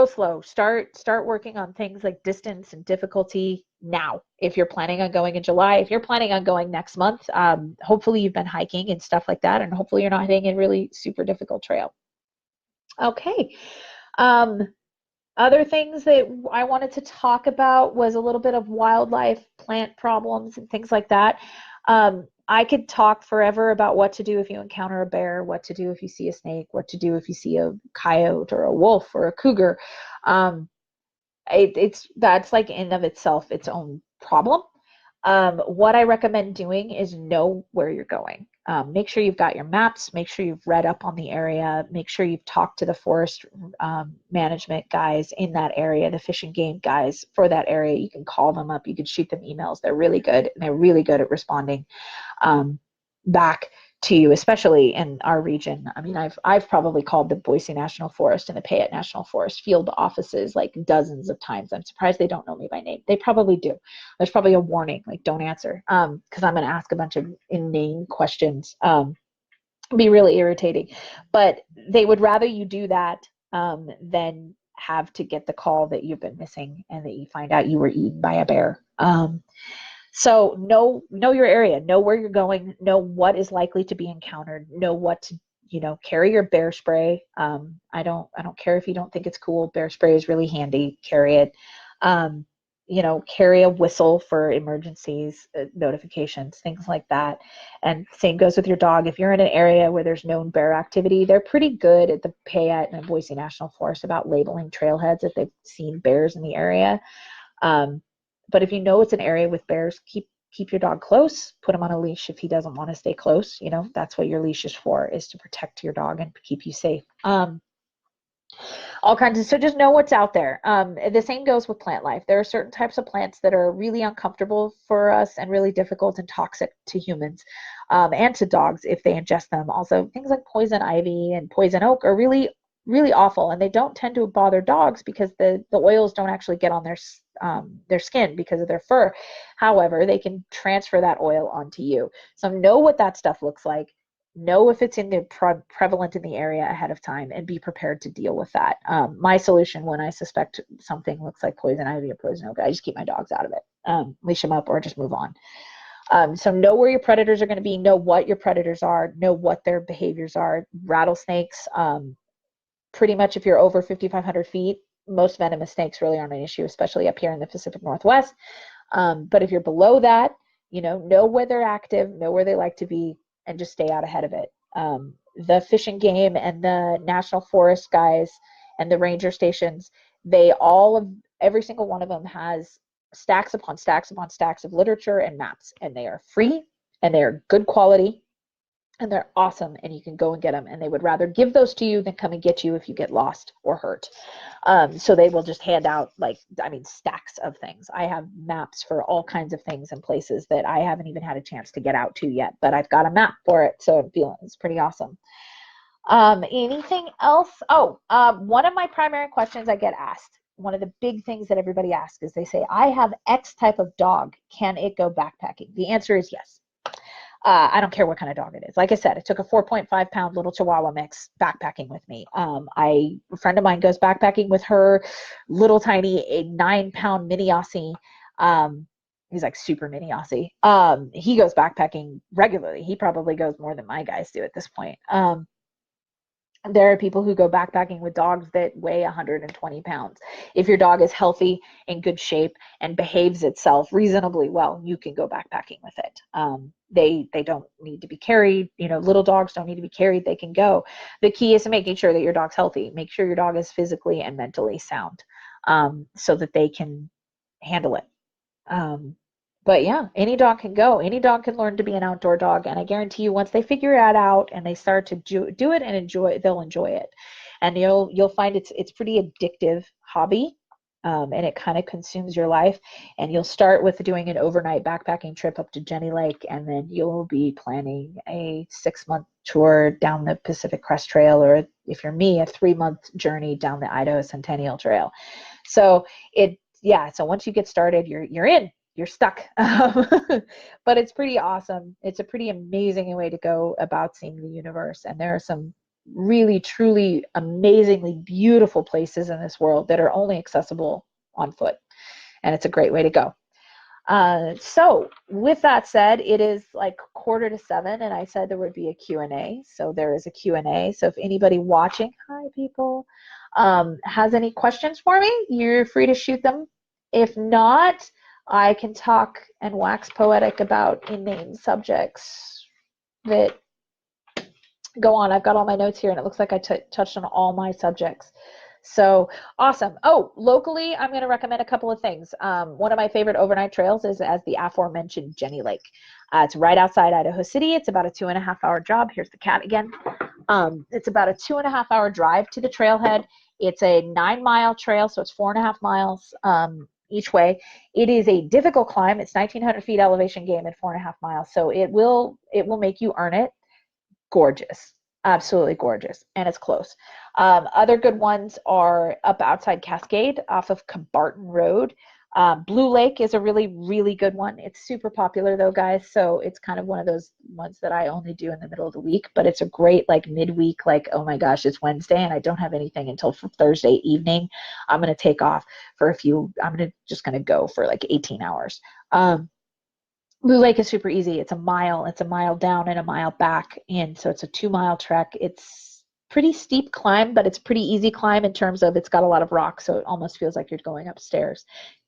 slow. Start working on things like distance and difficulty now. If you're planning on going in July, if you're planning on going next month, hopefully you've been hiking and stuff like that, and hopefully you're not hitting a really super difficult trail. Okay. Other things that I wanted to talk about was a little bit of wildlife, plant problems, and things like that. I could talk forever about what to do if you encounter a bear, what to do if you see a snake, what to do if you see a coyote or a wolf or a cougar. That's like in of itself its own problem. What I recommend doing is know where you're going. Make sure you've got your maps, make sure you've read up on the area, make sure you've talked to the forest management guys in that area, the fish and game guys for that area. You can call them up, you can shoot them emails. They're really good, and they're really good at responding back to you, especially in our region. I mean, I've probably called the Boise National Forest and the Payette National Forest field offices like dozens of times. I'm surprised they don't know me by name. They probably do. There's probably a warning, like don't answer, because I'm going to ask a bunch of inane questions. Be really irritating, but they would rather you do that than have to get the call that you've been missing and that you find out you were eaten by a bear. So know your area, know where you're going, know what is likely to be encountered, know what to carry your bear spray. I don't care if you don't think it's cool. Bear spray is really handy. Carry it. Um, carry a whistle for emergencies, notifications, things like that. And same goes with your dog. If you're in an area where there's known bear activity, they're pretty good at the Payette and Boise National Forest about labeling trailheads if they've seen bears in the area. Um, but if you know it's an area with bears, keep your dog close. Put him on a leash if he doesn't want to stay close. That's what your leash is for, is to protect your dog and keep you safe. All kinds of, so just know what's out there. The same goes with plant life. There are certain types of plants that are really uncomfortable for us and really difficult and toxic to humans, and to dogs if they ingest them. Also, things like poison ivy and poison oak are really, really awful, and they don't tend to bother dogs because the oils don't actually get on their skin because of their fur. However, they can transfer that oil onto you. So know what that stuff looks like. Know if it's in the prevalent in the area ahead of time, and be prepared to deal with that. My solution when I suspect something looks like poison ivy or poison oak, I just keep my dogs out of it. Leash them up or just move on. So know where your predators are going to be, know what your predators are, know what their behaviors are. Rattlesnakes, pretty much if you're over 5,500 feet, most venomous snakes really aren't an issue, especially up here in the Pacific Northwest. But if you're below that, know where they're active, know where they like to be, and just stay out ahead of it. The Fish and Game and the National Forest guys and the ranger stations, every single one of them has stacks upon stacks upon stacks of literature and maps, and they are free and they are good quality and they're awesome, and you can go and get them, and they would rather give those to you than come and get you if you get lost or hurt. So they will just hand out stacks of things. I have maps for all kinds of things and places that I haven't even had a chance to get out to yet, but I've got a map for it, so I'm feeling it's pretty awesome. Anything else? One of my primary questions I get asked, one of the big things that everybody asks is they say, I have X type of dog, can it go backpacking? The answer is yes. I don't care what kind of dog it is. Like I said, I took a 4.5 pound little Chihuahua mix backpacking with me. A friend of mine goes backpacking with her little tiny 9 pound mini Aussie. He's like super mini Aussie. He goes backpacking regularly. He probably goes more than my guys do at this point. There are people who go backpacking with dogs that weigh 120 pounds. If your dog is healthy, in good shape, and behaves itself reasonably well, you can go backpacking with it. They don't need to be carried. Little dogs don't need to be carried. They can go. The key is making sure that your dog's healthy. Make sure your dog is physically and mentally sound, so that they can handle it. But yeah, any dog can go. Any dog can learn to be an outdoor dog, and I guarantee you, once they figure it out and they start to do it and enjoy it, they'll enjoy it. And you'll find it's pretty addictive hobby, and it kind of consumes your life. And you'll start with doing an overnight backpacking trip up to Jenny Lake, and then you'll be planning a 6-month tour down the Pacific Crest Trail, or if you're me, a 3-month journey down the Idaho Centennial Trail. So so once you get started, you're in. You're stuck. But it's pretty awesome. It's a pretty amazing way to go about seeing the universe. And there are some really, truly amazingly beautiful places in this world that are only accessible on foot. And it's a great way to go. So with that said, it is like 6:45, and I said there would be a Q&A. So there is a Q&A. So if anybody watching, hi people, has any questions for me, you're free to shoot them. If not, I can talk and wax poetic about inane subjects that go on. I've got all my notes here, and it looks like I touched on all my subjects. So awesome. Oh, locally, I'm going to recommend a couple of things. One of my favorite overnight trails is as the aforementioned Jenny Lake. It's right outside Idaho City. It's about a 2.5-hour job. Here's the cat again. It's about a 2.5-hour drive to the trailhead. It's a 9-mile trail, so it's 4.5 miles each way. It is a difficult climb. It's 1,900 feet elevation gain at 4.5 miles, so it will make you earn it. Gorgeous, absolutely gorgeous, and it's close. Other good ones are up outside Cascade off of Cabarton Road. Blue Lake is a really, really good one. It's super popular though, guys, so it's kind of one of those ones that I only do in the middle of the week, but it's a great midweek, oh my gosh, it's Wednesday and I don't have anything until Thursday evening. I'm going to take off for just going to go for 18 hours. Blue Lake is super easy. It's a mile. It's a mile down and a mile back in. So it's a 2 mile trek. It's pretty steep climb, but it's pretty easy climb in terms of it's got a lot of rocks. So it almost feels like you're going upstairs.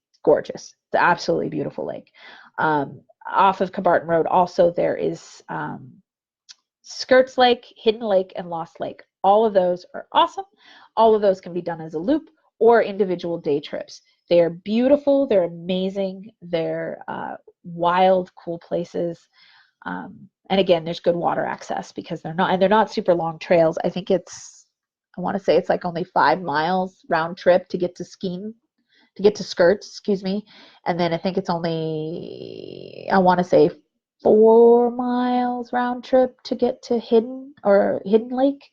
It's gorgeous. It's an absolutely beautiful lake. Off of Cabarton Road, also there is Skirts Lake, Hidden Lake, and Lost Lake. All of those are awesome. All of those can be done as a loop or individual day trips. They are beautiful. They're amazing. They're wild, cool places. And again, there's good water access because they're not super long trails. I think I want to say it's like only 5 miles round trip to get to Skirts, excuse me. And then I think it's only, I want to say 4 miles round trip to get to Hidden Lake.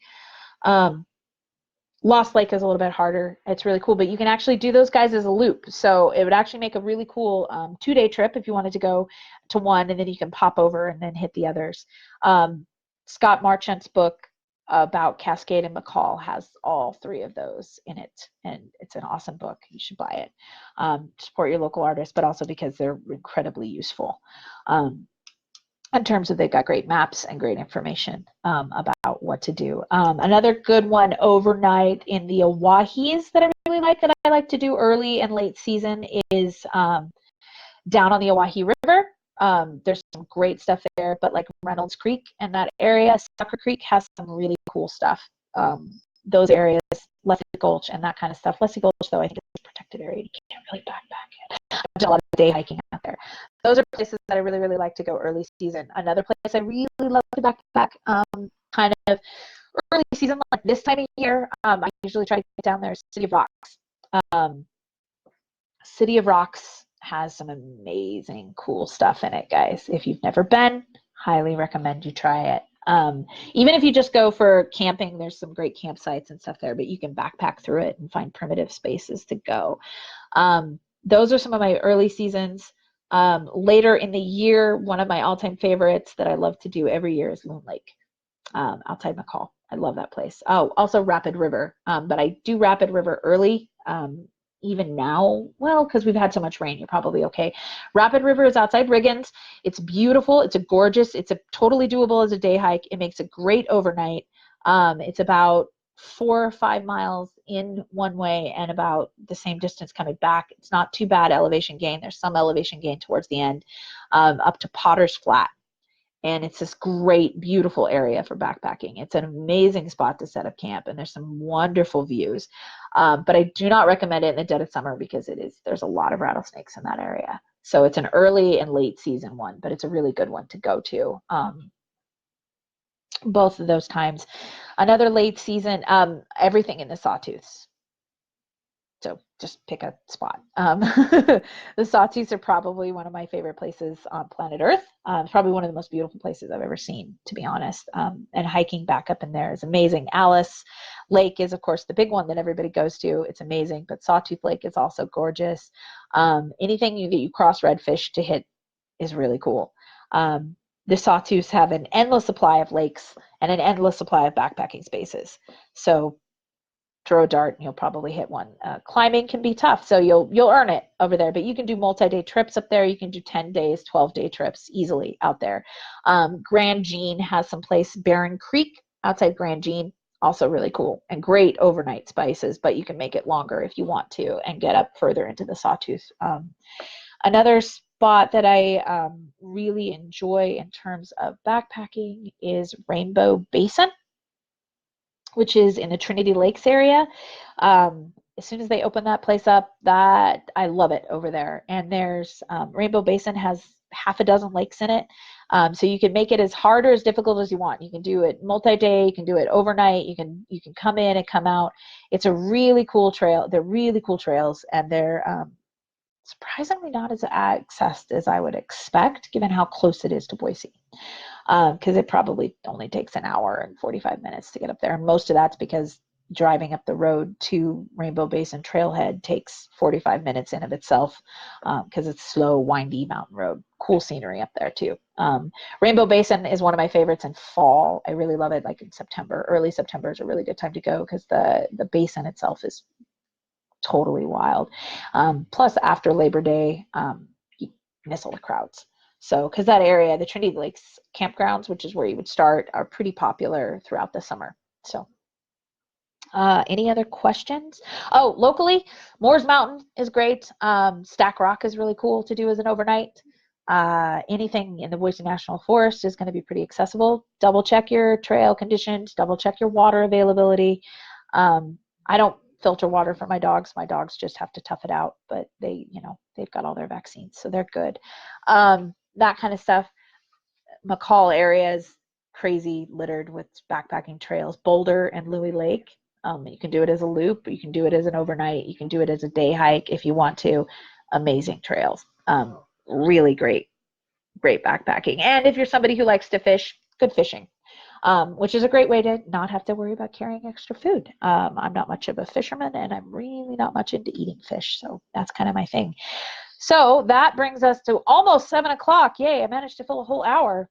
Lost Lake is a little bit harder. It's really cool, but you can actually do those guys as a loop. So it would actually make a really cool 2-day trip if you wanted to go to one and then you can pop over and then hit the others. Scott Marchant's book about Cascade and McCall has all 3 of those in it, and it's an awesome book. You should buy it. Support your local artists, but also because they're incredibly useful. In terms of they've got great maps and great information about what to do. Another good one overnight in the Owahis that I really like, that I like to do early and late season, is down on the Oahe River. There's some great stuff there, but like Reynolds Creek and that area, Sucker Creek has some really cool stuff. Those areas, Leslie Gulch and that kind of stuff. Leslie Gulch, though, I think it's a protected area. You can't really backpack it. I've done a lot of day hiking out there. Those are places that I really, really like to go early season. Another place I really love to backpack kind of early season, like this time of year, I usually try to get down there, City of Rocks. City of Rocks has some amazing, cool stuff in it, guys. If you've never been, highly recommend you try it. Even if you just go for camping, there's some great campsites and stuff there, but you can backpack through it and find primitive spaces to go. Those are some of my early seasons. Later in the year, one of my all-time favorites that I love to do every year is Loon Lake, outside McCall. I love that place. Oh, also Rapid River, but I do Rapid River early. Even now, well, because we've had so much rain, you're probably okay. Rapid River is outside Riggins. It's beautiful. It's it's a totally doable as a day hike. It makes a great overnight. It's about 4 or 5 miles in one way and about the same distance coming back. It's not too bad elevation gain. There's some elevation gain towards the end, up to Potter's Flat. And it's this great, beautiful area for backpacking. It's an amazing spot to set up camp, and there's some wonderful views. But I do not recommend it in the dead of summer because there's a lot of rattlesnakes in that area. So it's an early and late season one, but it's a really good one to go to. Both of those times. Another late season, everything in the Sawtooths. So just pick a spot. The Sawtooths are probably one of my favorite places on planet Earth. It's probably one of the most beautiful places I've ever seen, to be honest. And hiking back up in there is amazing. Alice Lake is, of course, the big one that everybody goes to. It's amazing, but Sawtooth Lake is also gorgeous. Anything that you cross redfish to hit is really cool. The Sawtooths have an endless supply of lakes and an endless supply of backpacking spaces. So throw a dart and you'll probably hit one. Climbing can be tough, so you'll earn it over there, but you can do multi-day trips up there. You can do 10 days, 12-day trips easily out there. Grand Jean has some place, Barron Creek outside Grand Jean, also really cool and great overnight spices, but you can make it longer if you want to and get up further into the Sawtooth. Another spot that I really enjoy in terms of backpacking is Rainbow Basin, which is in the Trinity Lakes area. As soon as they open that place up, that I love it over there. And there's Rainbow Basin has half a dozen lakes in it. So you can make it as hard or as difficult as you want. You can do it multi-day, you can do it overnight, you can come in and come out. It's a really cool trail. They're really cool trails, and they're surprisingly not as accessed as I would expect, given how close it is to Boise. Because it probably only takes an hour and 45 minutes to get up there. And most of that's because driving up the road to Rainbow Basin Trailhead takes 45 minutes in of itself, because it's slow, windy mountain road. Cool scenery up there too. Rainbow Basin is one of my favorites in fall. I really love it, like in September. Early September is a really good time to go because the basin itself is totally wild. Plus after Labor Day, you miss all the crowds. So, because that area, the Trinity Lakes campgrounds, which is where you would start, are pretty popular throughout the summer. So, any other questions? Oh, locally, Moores Mountain is great. Stack Rock is really cool to do as an overnight. Anything in the Boise National Forest is going to be pretty accessible. Double check your trail conditions, double check your water availability. I don't filter water for my dogs. My dogs just have to tough it out, but they've got all their vaccines, so they're good. That kind of stuff. McCall area is crazy littered with backpacking trails. Boulder and Louie Lake. You can do it as a loop. You can do it as an overnight. You can do it as a day hike if you want to. Amazing trails. Really great backpacking. And if you're somebody who likes to fish, good fishing, which is a great way to not have to worry about carrying extra food. I'm not much of a fisherman, and I'm really not much into eating fish, so that's kind of my thing. So that brings us to almost 7 o'clock. Yay, I managed to fill a whole hour,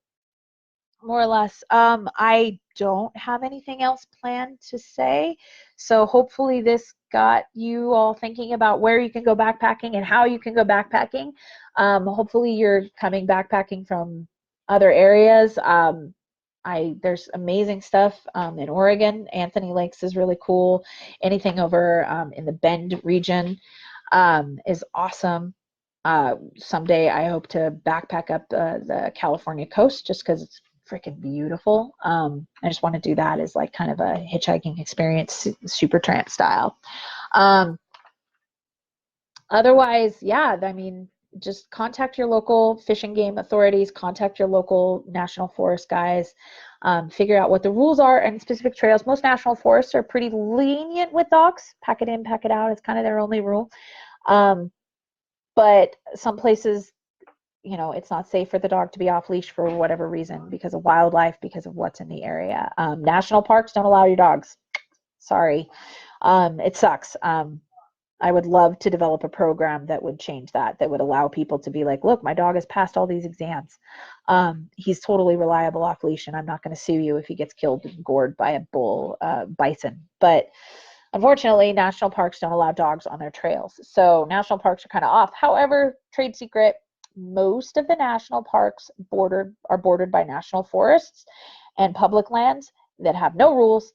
more or less. I don't have anything else planned to say, so hopefully this got you all thinking about where you can go backpacking and how you can go backpacking. Hopefully you're coming backpacking from other areas. There's amazing stuff in Oregon. Anthony Lakes is really cool. Anything over in the Bend region is awesome. Someday I hope to backpack up the California coast just because it's freaking beautiful. I just want to do that as like kind of a hitchhiking experience, super tramp style. Otherwise, yeah, I mean, just contact your local fish and game authorities, contact your local national forest guys, figure out what the rules are and specific trails. Most national forests are pretty lenient with dogs. Pack it in, pack it out. It's kind of their only rule. But some places, it's not safe for the dog to be off leash for whatever reason, because of wildlife, because of what's in the area. National parks don't allow your dogs. Sorry. It sucks. I would love to develop a program that would change that would allow people to be like, look, my dog has passed all these exams. He's totally reliable off leash, and I'm not going to sue you if he gets killed and gored by a bull bison. But unfortunately, national parks don't allow dogs on their trails. So national parks are kind of off. However, trade secret, most of the national parks are bordered by national forests and public lands that have no rules.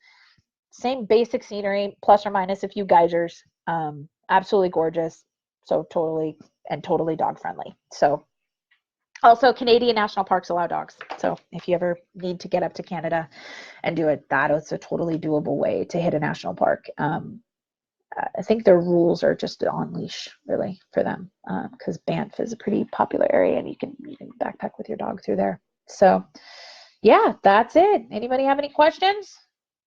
Same basic scenery, plus or minus a few geysers. Absolutely gorgeous. So totally dog friendly. So also Canadian national parks allow dogs. So if you ever need to get up to Canada and do it, that is a totally doable way to hit a national park. I think their rules are just on leash really for them, because Banff is a pretty popular area and you can backpack with your dog through there. So yeah, that's it. Anybody have any questions,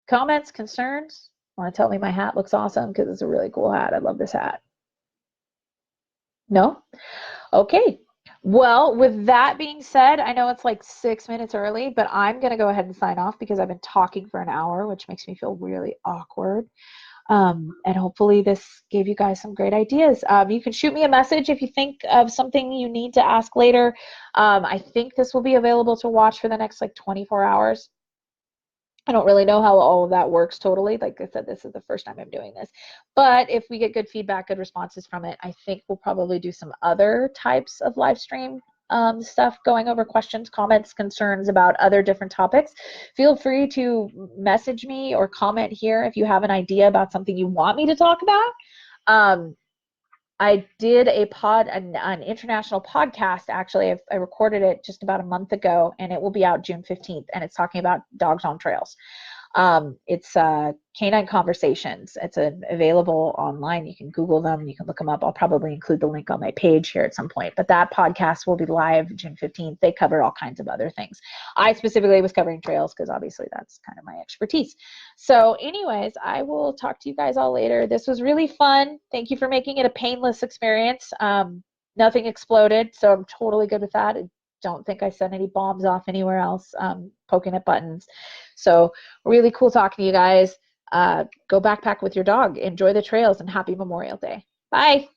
comments, concerns? Want to tell me my hat looks awesome? Because it's a really cool hat. I love this hat. No? Okay. Well, with that being said, I know it's like 6 minutes early, but I'm going to go ahead and sign off because I've been talking for an hour, which makes me feel really awkward. And hopefully this gave you guys some great ideas. You can shoot me a message if you think of something you need to ask later. I think this will be available to watch for the next like 24 hours. I don't really know how all of that works totally. Like I said, this is the first time I'm doing this. But if we get good feedback, good responses from it, I think we'll probably do some other types of live stream stuff, going over questions, comments, concerns about other different topics. Feel free to message me or comment here if you have an idea about something you want me to talk about. I did an international podcast. Actually, I recorded it just about a month ago, and it will be out June 15th, and it's talking about dogs on trails. It's Canine Conversations. It's available online. You can Google them. You can look them up. I'll probably include the link on my page here at some point. But that podcast will be live June 15th. They cover all kinds of other things. I specifically was covering trails because obviously that's kind of my expertise. So anyways, I will talk to you guys all later. This was really fun. Thank you for making it a painless experience. Nothing exploded, so I'm totally good with that. I don't think I sent any bombs off anywhere else, poking at buttons. So really cool talking to you guys. Go backpack with your dog. Enjoy the trails, and happy Memorial Day. Bye.